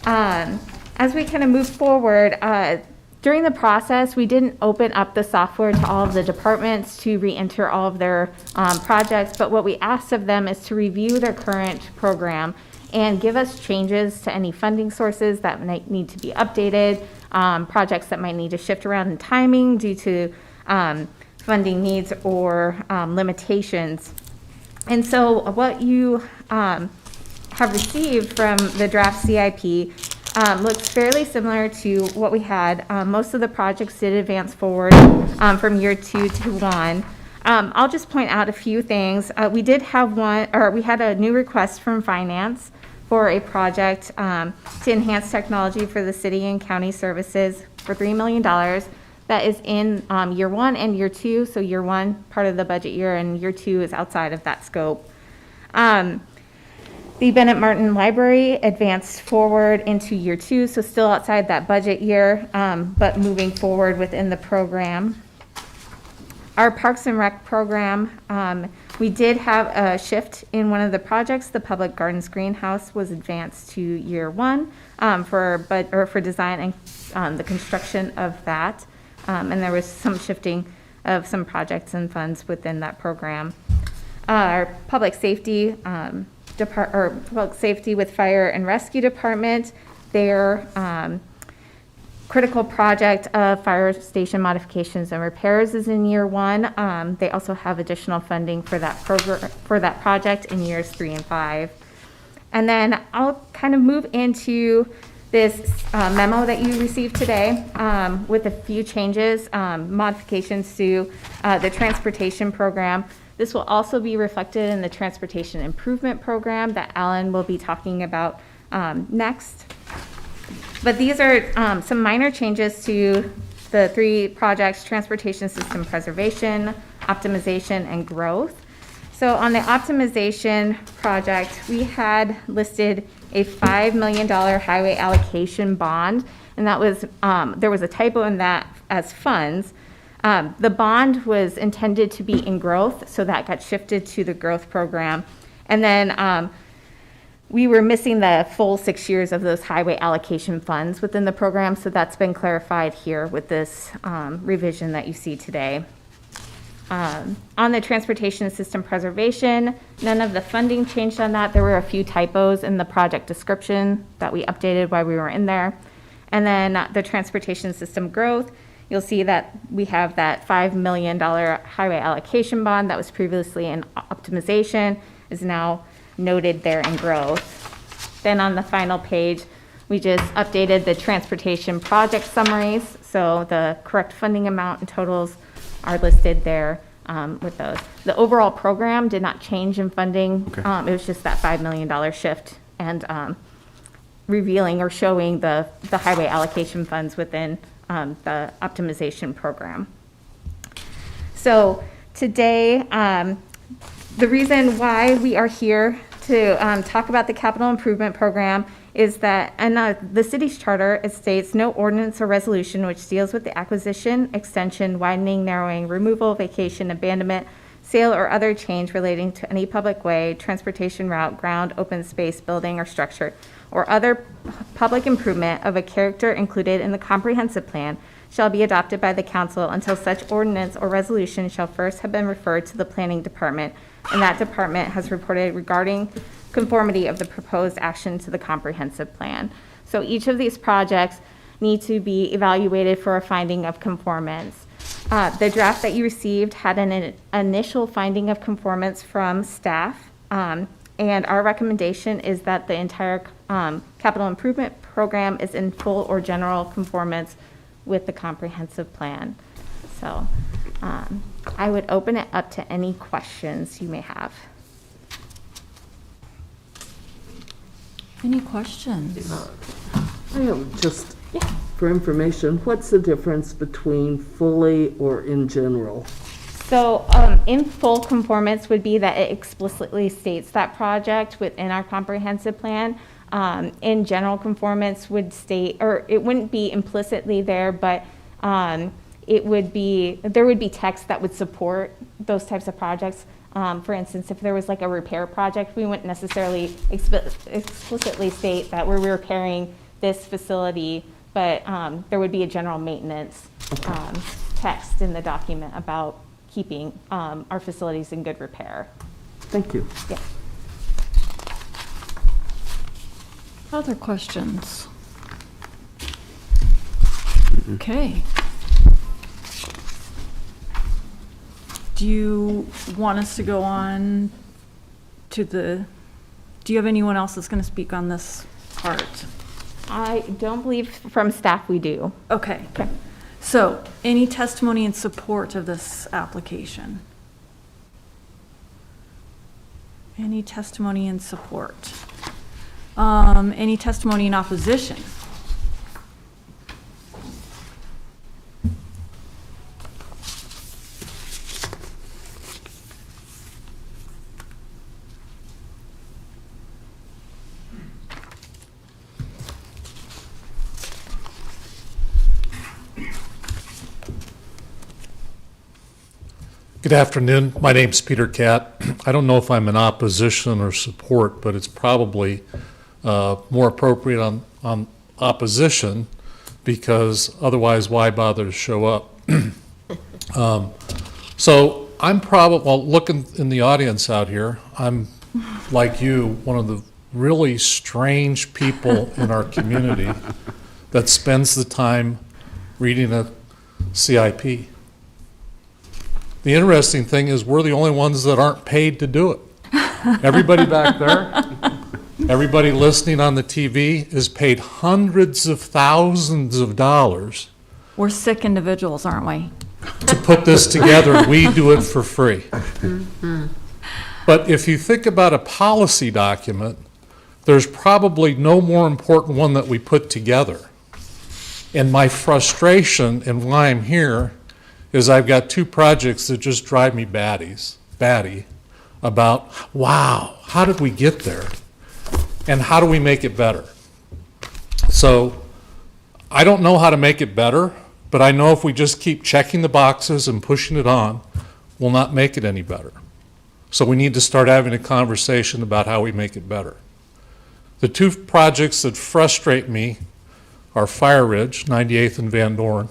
as we kind of move forward, during the process, we didn't open up the software to all of the departments to re-enter all of their projects, but what we asked of them is to review their current program and give us changes to any funding sources that might need to be updated, projects that might need to shift around in timing due to funding needs or limitations. And so what you have received from the draft CIP looks fairly similar to what we had. Most of the projects did advance forward from year 2 to 1. I'll just point out a few things. We did have we had a new request from finance for a project to enhance technology for the city and county services for $3 million. That is in year 1 and year 2. So year 1, part of the budget year, and year 2 is outside of that scope. The Bennett Martin Library advanced forward into year 2, so still outside that budget year, but moving forward within the program. Our Parks and Rec program, we did have a shift in one of the projects. The Public Gardens Greenhouse was advanced to year 1 for design and the construction of that. And there was some shifting of some projects and funds within that program. Our Public Safety Public Safety with Fire and Rescue Department, their critical project of fire station modifications and repairs is in year 1. They also have additional funding for that project in years 3 and 5. And then I'll kind of move into this memo that you received today with a few changes, modifications to the transportation program. This will also be reflected in the Transportation Improvement Program that Alan will be talking about next. But these are some minor changes to the 3 projects: transportation system preservation, optimization, and growth. So on the optimization project, we had listed a $5 million highway allocation bond, and that was there was a typo in that as funds. The bond was intended to be in growth, so that got shifted to the growth program. And then we were missing the full 6 years of those highway allocation funds within the program, so that's been clarified here with this revision that you see today. On the transportation system preservation, none of the funding changed on that. There were a few typos in the project description that we updated while we were in there. And then the transportation system growth, you'll see that we have that $5 million highway allocation bond that was previously in optimization is now noted there in growth. Then on the final page, We just updated the transportation project summaries, so the correct funding amount and totals are listed there with those. The overall program did not change in funding. Okay. It was just that $5 million shift and revealing or showing the highway allocation funds within the optimization program. So today, the reason why we are here to talk about the capital improvement program is that in the city's charter, it states no ordinance or resolution which deals with the acquisition, extension, widening, narrowing, removal, vacation, abandonment, sale, or other change relating to any public way, transportation route, ground, open space, building, or structure, or other public improvement of a character included in the comprehensive plan shall be adopted by the council until such ordinance or resolution shall first have been referred to the planning department, and that department has reported regarding conformity of the proposed action to the comprehensive plan. So each of these projects need to be evaluated for a finding of conformance. The draft that you received had an initial finding of conformance from staff, and our recommendation is that the entire capital improvement program is in full or general conformance with the comprehensive plan. So I would open it up to any questions you may have. Any questions? I have just, for information, what's the difference between fully or in general? So in full conformance would be that it explicitly states that project within our comprehensive plan. In general conformance would state, or it wouldn't be implicitly there, but there would be text that would support those types of projects. For instance, if there was like a repair project, we wouldn't necessarily explicitly state that we're repairing this facility, but there would be a general maintenance text in the document about keeping our facilities in good repair. Thank you. Yeah. Other questions? Okay. Do you want us to go on to do you have anyone else that's going to speak on this part? I don't believe from staff we do. Okay. So, any testimony in support of this application? Any testimony in support? Any testimony in opposition? Good afternoon. My name's Peter Catt. I don't know if I'm in opposition or support, but it's probably more appropriate on opposition, because otherwise why bother to show up? So I'm well, looking in the audience out here, I'm, like you, one of the really strange people in our community that spends the time reading a CIP. The interesting thing is we're the only ones that aren't paid to do it. Everybody back there, everybody listening on the TV is paid hundreds of thousands of dollars. We're sick individuals, aren't we? To put this together. We do it for free. But if you think about a policy document, there's probably no more important one that we put together. And my frustration and why I'm here is I've got two projects that just drive me batty about, wow, how did we get there? And how do we make it better? So I don't know how to make it better, but I know if we just keep checking the boxes and pushing it on, we'll not make it any better. So we need to start having a conversation about how we make it better. The two projects that frustrate me are Fire Ridge, 98th and Van Dorn,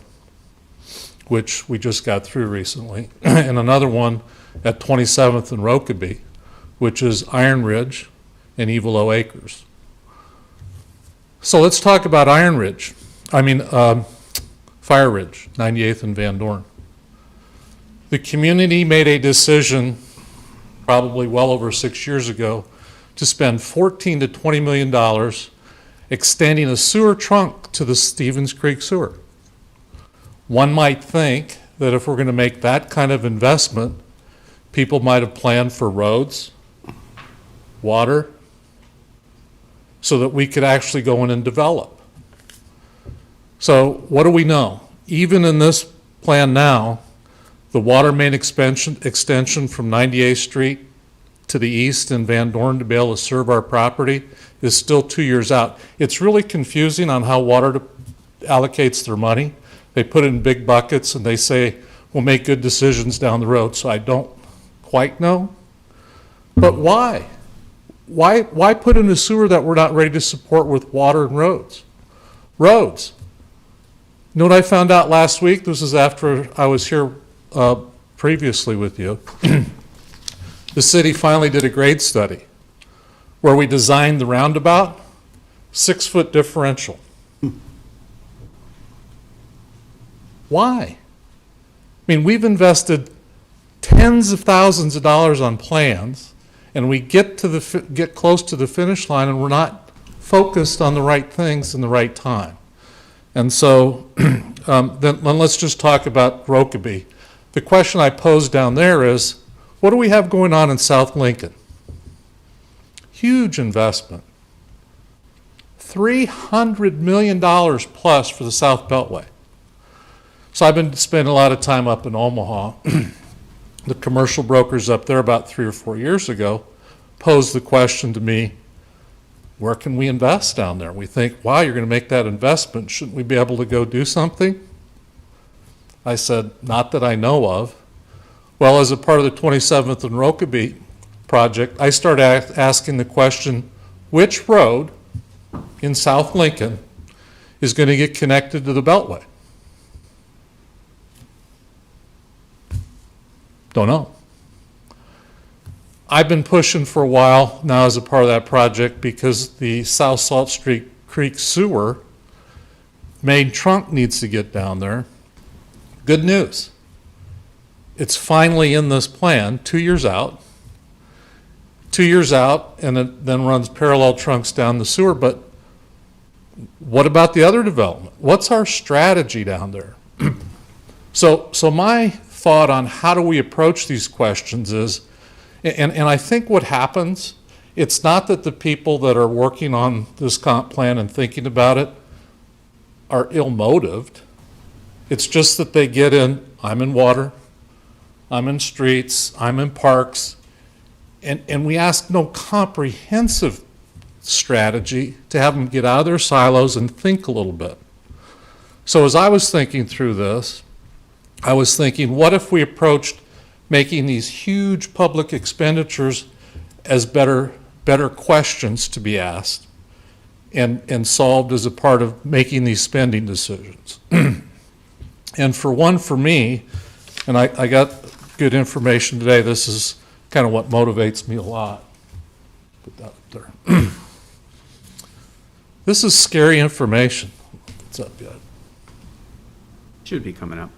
which we just got through recently, and another one at 27th and Rokeby, which is Iron Ridge and Evilo Acres. So let's talk about Fire Ridge, 98th and Van Dorn. The community made a decision probably well over 6 years ago to spend $14 to $20 million extending a sewer trunk to the Stevens Creek sewer. One might think that if we're going to make that kind of investment, people might have planned for roads, water, so that we could actually go in and develop. So what do we know? Even in this plan now, the water main extension from 98th Street to the east in Van Dorn to be able to serve our property is still 2 years out. It's really confusing on how water allocates their money. They put it in big buckets and they say, we'll make good decisions down the road. So I don't quite know. But why? Why put in a sewer that we're not ready to support with water and roads? Roads. You know what I found out last week? This is after I was here previously with you. The city finally did a grade study where we designed the roundabout, 6-foot differential. Why? I mean, we've invested tens of thousands of dollars on plans, and we get close to the finish line, and we're not focused on the right things in the right time. And so then let's just talk about Rokeby. The question I posed down there is, what do we have going on in South Lincoln? Huge investment. $300 million plus for the South Beltway. So I've been spending a lot of time up in Omaha. The commercial brokers up there about 3 or 4 years ago posed the question to me, where can we invest down there? We think, wow, you're going to make that investment. Shouldn't we be able to go do something? I said, not that I know of. Well, as a part of the 27th and Rokeby project, I started asking the question, which road in South Lincoln is going to get connected to the Beltway? Don't know. I've been pushing for a while now as a part of that project because the South Salt Creek sewer main trunk needs to get down there. Good news. It's finally in this plan, 2 years out. 2 years out, and it then runs parallel trunks down the sewer. But what about the other development? What's our strategy down there? So my thought on how do we approach these questions is, and I think what happens, it's not that the people that are working on this comp plan and thinking about it are ill-motived. It's just that they get in, I'm in water, I'm in streets, I'm in parks, and we ask no comprehensive strategy to have them get out of their silos and think a little bit. So as I was thinking through this, I was thinking, what if we approached making these huge public expenditures as better questions to be asked and solved as a part of making these spending decisions? And for me, and I got good information today, this is kind of what motivates me a lot. Put that up there. This is scary information. What's up, yet? Should be coming up.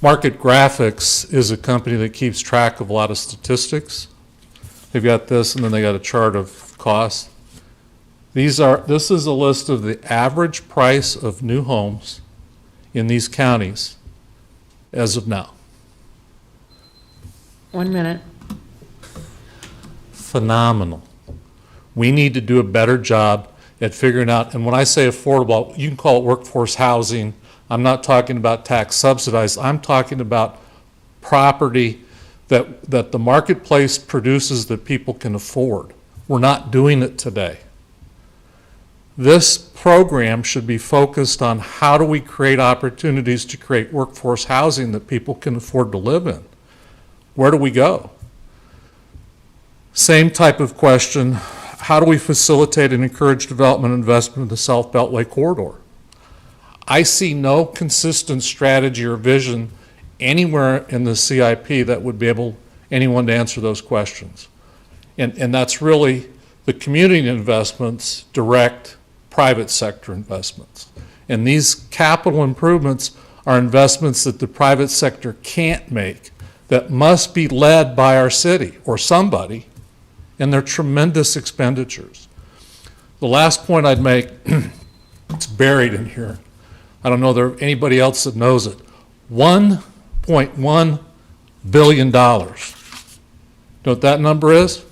Market Graphics is a company that keeps track of a lot of statistics. They've got this, and then they got a chart of costs. This is a list of the average price of new homes in these counties as of now. 1 minute. Phenomenal. We need to do a better job at figuring out, and when I say affordable, you can call it workforce housing. I'm not talking about tax subsidized. I'm talking about property that the marketplace produces that people can afford. We're not doing it today. This program should be focused on how do we create opportunities to create workforce housing that people can afford to live in. Where do we go? Same type of question, how do we facilitate and encourage development and investment in the South Beltway corridor? I see no consistent strategy or vision anywhere in the CIP that would be able anyone to answer those questions. And that's really the community investments direct private sector investments. And these capital improvements are investments that the private sector can't make that must be led by our city or somebody, and they're tremendous expenditures. The last point I'd make, it's buried in here. I don't know if there anybody else that knows it. $1.1 billion. Know what that number is?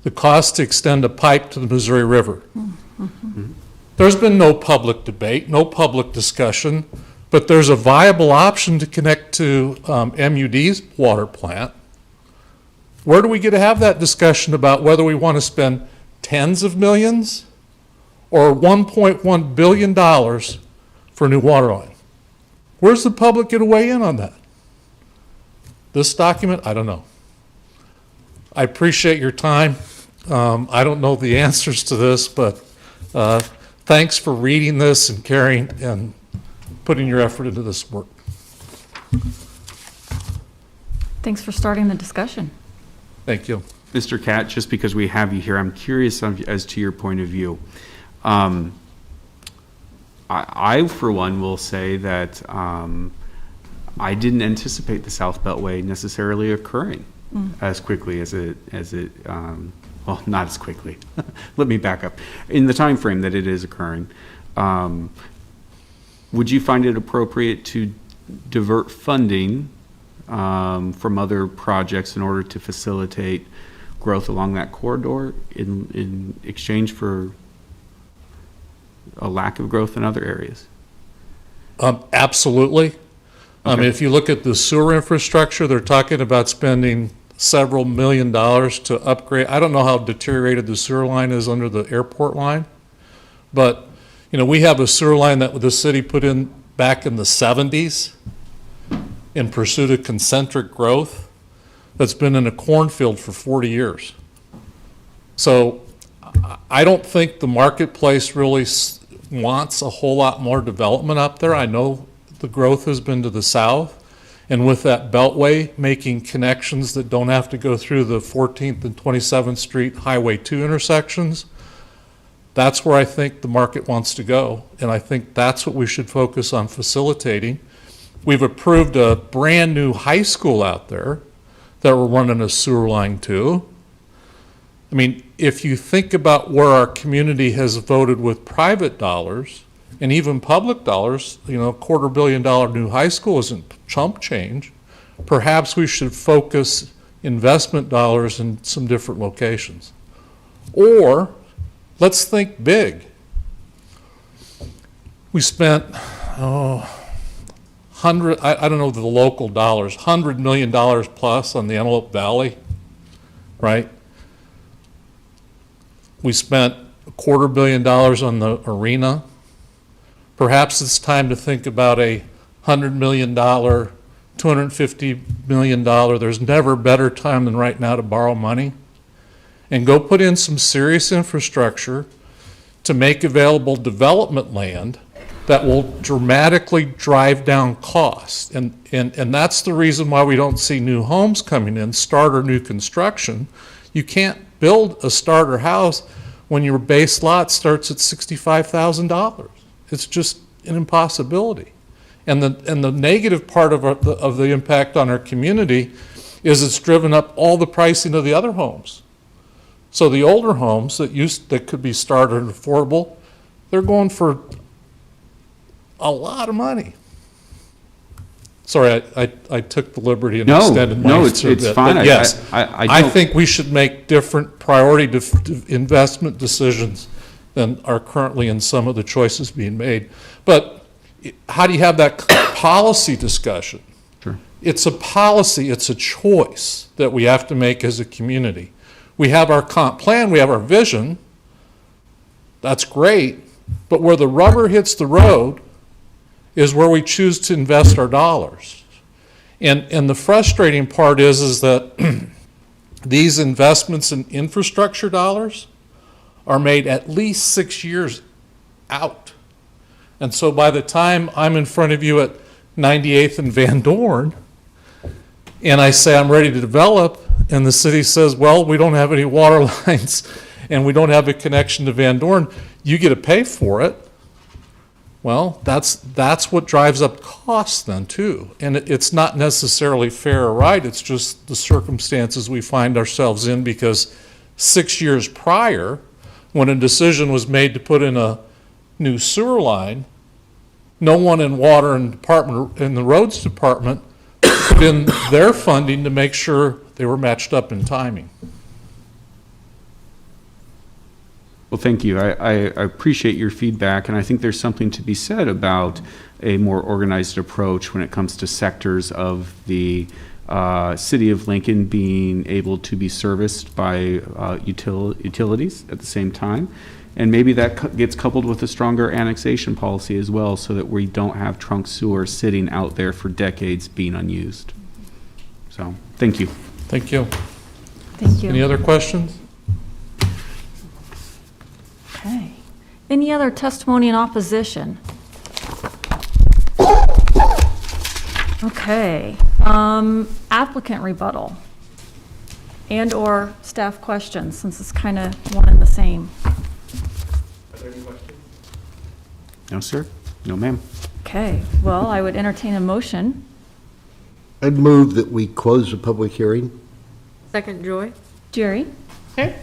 The cost to extend a pipe to the Missouri River. There's been no public debate, no public discussion, but there's a viable option to connect to MUD's water plant. Where do we get to have that discussion about whether we want to spend tens of millions or $1.1 billion for a new water line? Where's the public get to weigh in on that? This document, I don't know. I appreciate your time. I don't know the answers to this, but thanks for reading this and carrying and putting your effort into this work. Thanks for starting the discussion. Thank you. Mr. Catt, just because we have you here, I'm curious as to your point of view. I, for one, will say that I didn't anticipate the South Beltway necessarily occurring as quickly as it well, not as quickly. Let me back up. In the time frame that it is occurring, would you find it appropriate to divert funding from other projects in order to facilitate growth along that corridor in exchange for a lack of growth in other areas? Absolutely. I mean, if you look at the sewer infrastructure, they're talking about spending several $1 million to upgrade. I don't know how deteriorated the sewer line is under the airport line, but you know, we have a sewer line that the city put in back in the 70s in pursuit of concentric growth that's been in a cornfield for 40 years. So I don't think the marketplace really wants a whole lot more development up there. I know the growth has been to the south, and with that beltway making connections that don't have to go through the 14th and 27th Street Highway 2 intersections, that's where I think the market wants to go, and I think that's what we should focus on facilitating. We've approved a brand new high school out there that we're running a sewer line to. I mean, if you think about where our community has voted with private dollars and even public dollars, you know, $250 million new high school isn't chump change. Perhaps we should focus investment dollars in some different locations. Or let's think big. We spent, I don't know the local dollars, $100 million plus on the Antelope Valley, right? We spent $250 million on the arena. Perhaps it's time to think about a $100 million, $250 million. There's never a better time than right now to borrow money and go put in some serious infrastructure to make available development land that will dramatically drive down costs. And that's the reason why we don't see new homes coming in, starter new construction. You can't build a starter house when your base lot starts at $65,000. It's just an impossibility. And the negative part of the impact on our community is it's driven up all the pricing of the other homes. So the older homes that could be starter and affordable, they're going for a lot of money. Sorry, I took the liberty and extended my answer a bit. It's fine. But yes, I don't think we should make different priority investment decisions than are currently in some of the choices being made. But how do you have that policy discussion? Sure. It's a policy, it's a choice that we have to make as a community. We have our comp plan, we have our vision. That's great, but where the rubber hits the road is where we choose to invest our dollars. And the frustrating part is that these investments in infrastructure dollars are made at least 6 years out. And so by the time I'm in front of you at 98th and Van Dorn, and I say I'm ready to develop, and the city says, well, we don't have any water lines, and we don't have a connection to Van Dorn, you get to pay for it. Well, that's what drives up costs then too. And it's not necessarily fair or right, it's just the circumstances we find ourselves in, because 6 years prior, when a decision was made to put in a new sewer line, no one in water and department, in the roads department, put in their funding to make sure they were matched up in timing. Well, thank you. I appreciate your feedback, and I think there's something to be said about a more organized approach when it comes to sectors of the city of Lincoln being able to be serviced by utilities at the same time. And maybe that gets coupled with a stronger annexation policy as well, so that we don't have trunk sewer sitting out there for decades being unused. So, thank you. Thank you. Thank you. Any other questions? Okay. Any other testimony in opposition? Okay. Applicant rebuttal and/or staff questions, since it's kind of one and the same. Are there any questions? No, sir. No, ma'am. Okay. Well, I would entertain a motion. I'd move that we close the public hearing. Second, Joy. Jerry? Okay.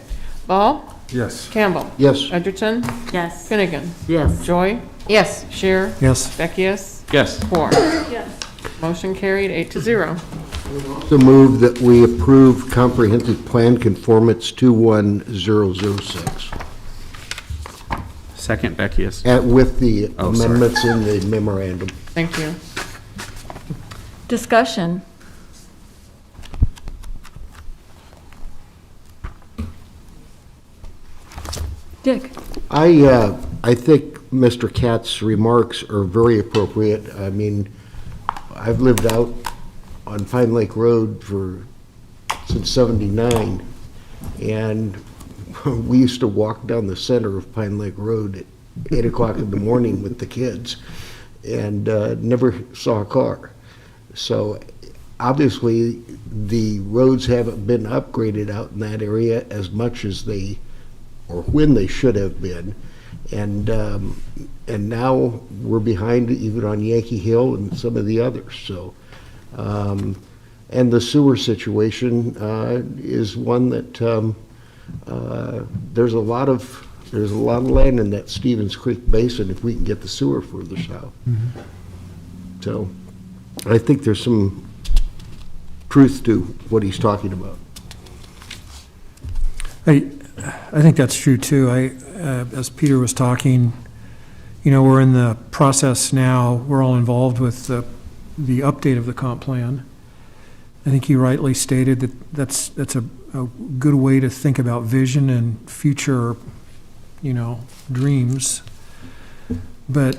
Ball? Yes. Campbell? Yes. Edgerton? Yes. Finnegan? Yes. Joy? Yes. Shear? Yes. Beckius? Yes. Ford? Yes. Motion carried 8-0. So move that we approve comprehensive plan conformance 21006. Second, Beckius. With the Oh, sorry. amendments in the memorandum. Thank you. Discussion. Dick? I think Mr. Katz's remarks are very appropriate. I mean, I've lived out on Pine Lake Road since '79, and we used to walk down the center of Pine Lake Road at 8 o'clock in the morning with the kids, and never saw a car. So obviously, the roads haven't been upgraded out in that area as much as they, or when they should have been. And now we're behind even on Yankee Hill and some of the others. So, and the sewer situation is one that there's a lot of land in that Stevens Creek Basin if we can get the sewer further south. Mm-hmm. So, I think there's some truth to what he's talking about. I think that's true too. As Peter was talking, we're in the process now, we're all involved with the update of the comp plan. I think he rightly stated that that's a good way to think about vision and future, dreams. But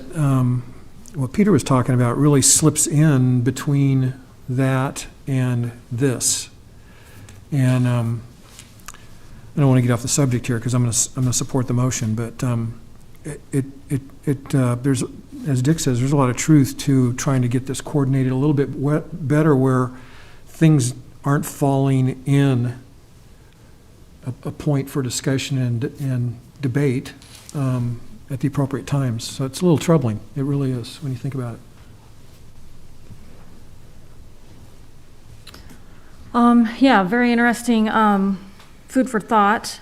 what Peter was talking about really slips in between that and this. And I don't want to get off the subject here because I'm going to support the motion, but there's, as Dick says, there's a lot of truth to trying to get this coordinated a little bit better, where things aren't falling in a point for discussion and debate at the appropriate times. So it's a little troubling. It really is when you think about it. Yeah, very interesting. Food for thought.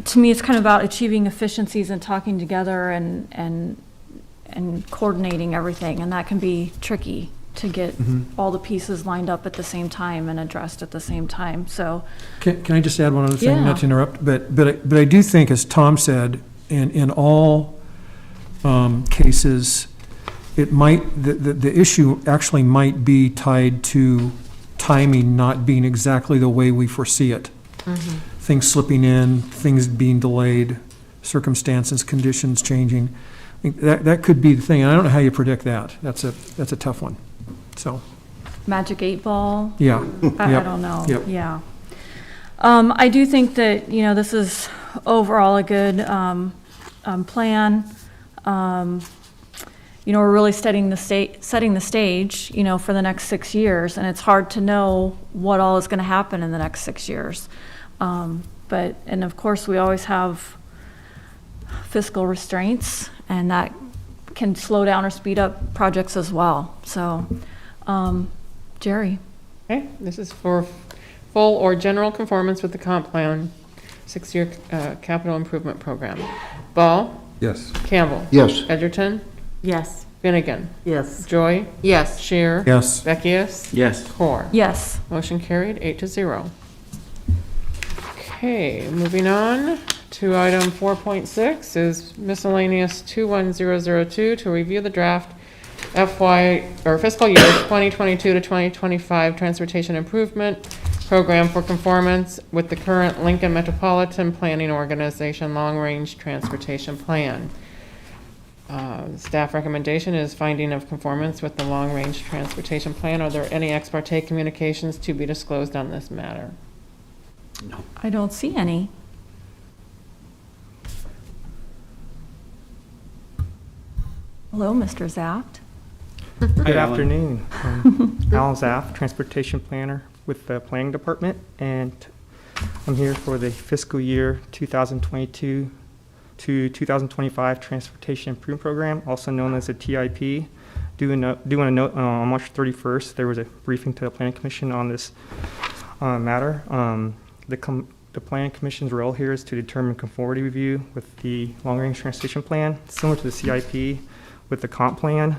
To me, it's kind of about achieving efficiencies and talking together and coordinating everything, and that can be tricky to get all the pieces lined up at the same time and addressed at the same time. So, Can I just add one other thing, Yeah. not to interrupt, but I do think, as Tom said, in all cases, it might, the issue actually might be tied to timing not being exactly the way we foresee it. Things slipping in, things being delayed, circumstances, conditions changing. I think that could be the thing, and I don't know how you predict that. That's a tough one. So, magic 8 ball. yeah. I Yep. don't know. Yep. Yeah. I do think that, this is overall a good plan. We're really setting the stage, for the next 6 years, and it's hard to know what all is going to happen in the next 6 years. And of course, we always have fiscal restraints, and that can slow down or speed up projects as well. So, Jerry? Okay, this is for full or general conformance with the comp plan, 6-year capital improvement program. Ball? Yes. Campbell? Yes. Edgerton? Yes. Finnegan? Yes. Joy? Yes. Shear? Yes. Beckius? Yes. Core? Yes. Motion carried, 8-0. Okay, moving on to item 4.6 is miscellaneous 21002 to review the draft FY or fiscal year 2022 to 2025 transportation improvement program for conformance with the current Lincoln Metropolitan Planning Organization long-range transportation plan. Staff recommendation is finding of conformance with the long-range transportation plan. Are there any ex parte communications to be disclosed on this matter? No. I don't see any. Hello, Mr. Zaft. Good afternoon. Alan Zaff, Transportation Planner with the Planning Department, and I'm here for the fiscal year 2022 to 2025 Transportation Improvement Program, also known as the TIP. Do want to note on March 31st, there was a briefing to the Planning Commission on this matter. The Planning Commission's role here is to determine conformity review with the long-range transportation plan, similar to the CIP with the comp plan.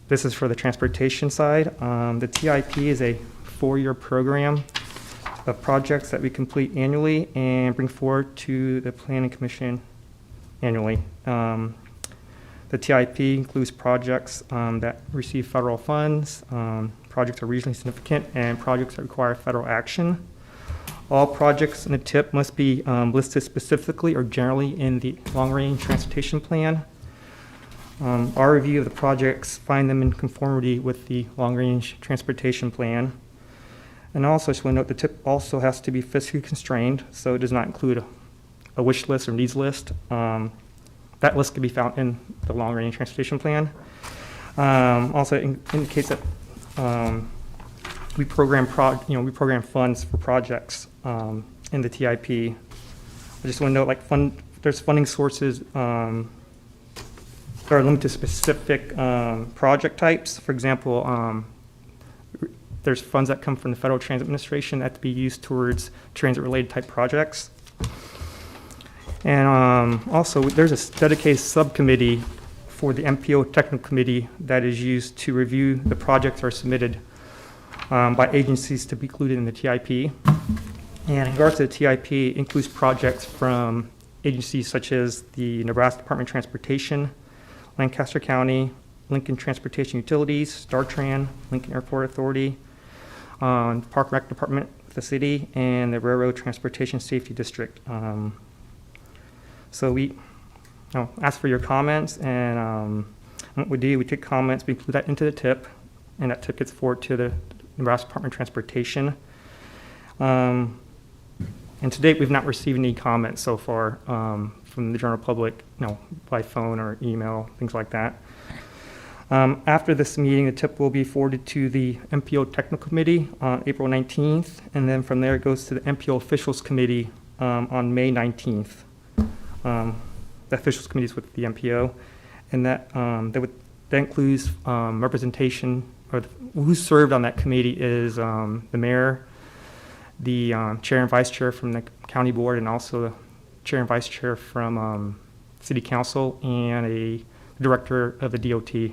This is for the transportation side. The TIP is a 4-year program of projects that we complete annually and bring forward to the Planning Commission annually. The TIP includes projects that receive federal funds, projects that are regionally significant, and projects that require federal action. All projects in the TIP must be listed specifically or generally in the long-range transportation plan. Our review of the projects find them in conformity with the long-range transportation plan. And also, I just want to note the TIP also has to be fiscally constrained, so it does not include a wish list or needs list. That list can be found in the long-range transportation plan. Also, it indicates that we program funds for projects in the TIP. I just want to note, there's funding sources that are limited to specific project types. For example, there's funds that come from the Federal Transit Administration that have to be used towards transit-related type projects. And also, there's a dedicated subcommittee for the MPO Technical Committee that is used to review the projects that are submitted by agencies to be included in the TIP. And in regards to the TIP, it includes projects from agencies such as the Nebraska Department of Transportation, Lancaster County, Lincoln Transportation Utilities, StarTran, Lincoln Airport Authority, Park and Rec Department of the city, and the Railroad Transportation Safety District. So we ask for your comments, and what we do, we take comments, we include that into the TIP, and that TIP gets forwarded to the Nebraska Department of Transportation. And to date, we've not received any comments so far from the general public, by phone or email, things like that. After this meeting, the TIP will be forwarded to the MPO Technical Committee on April 19th, and then from there it goes to the MPO Officials Committee on May 19th. The Officials Committee is with the MPO, and that includes representation, or who served on that committee is the mayor, the chair and vice chair from the county board, and also the chair and vice chair from city council, and a director of the DOT.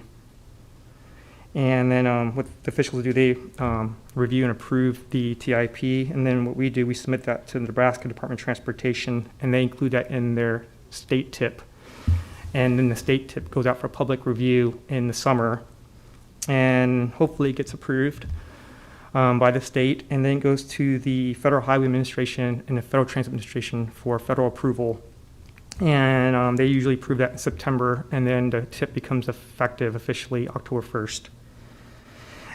And then what the officials do, they review and approve the TIP, and then what we do, we submit that to the Nebraska Department of Transportation, and they include that in their state TIP. And then the state TIP goes out for public review in the summer, and hopefully it gets approved by the state, and then goes to the Federal Highway Administration and the Federal Transit Administration for federal approval. And they usually approve that in September, and then the TIP becomes effective officially October 1st.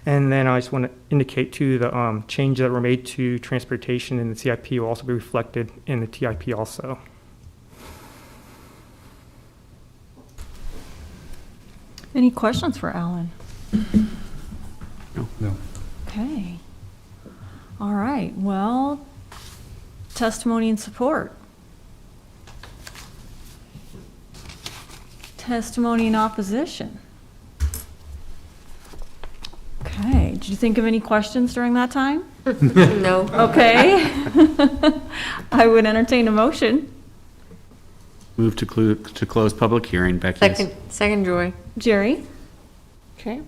And then I just want to indicate too, the changes that were made to transportation in the CIP will also be reflected in the TIP also. Any questions for Alan? No. Okay. All right, well, testimony and support. testimony in opposition? Okay, did you think of any questions during that time? No. Okay. I would entertain a motion. Move to close public hearing. Becky? Second, Joy. Jerry? Okay.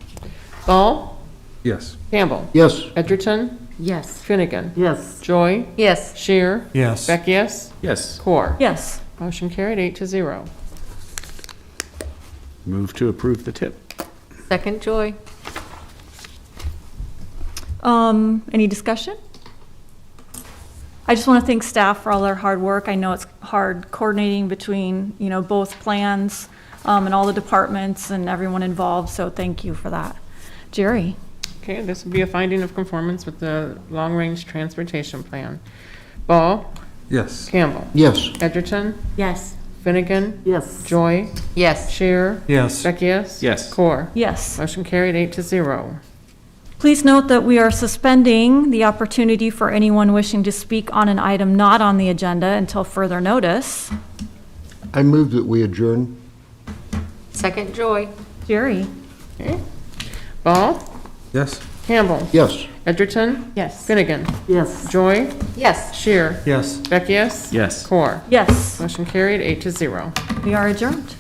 Ball? Yes. Campbell? Yes. Edgerton? Yes. Finnegan? Yes. Joy? Yes. Shear? Yes. Beckius? Yes. Core? Yes. Motion carried 8-0. Move to approve the tip. Second, Joy. Any discussion? I just want to thank staff for all their hard work. I know it's hard coordinating between, both plans, and all the departments and everyone involved, so thank you for that. Jerry? Okay, this would be a finding of conformance with the long-range transportation plan. Ball? Yes. Campbell? Yes. Edgerton? Yes. Finnegan? Yes. Joy? Yes. Shear? Yes. Beckius? Yes. Core? Yes. Motion carried 8-0. Please note that we are suspending the opportunity for anyone wishing to speak on an item not on the agenda until further notice. I move that we adjourn. Second, Joy. Jerry? Okay. Ball? Yes. Campbell? Yes. Edgerton? Yes. Finnegan? Yes. Joy? Yes. Shear? Yes. Beckius? Yes. Core? Yes. Motion carried 8-0. We are adjourned.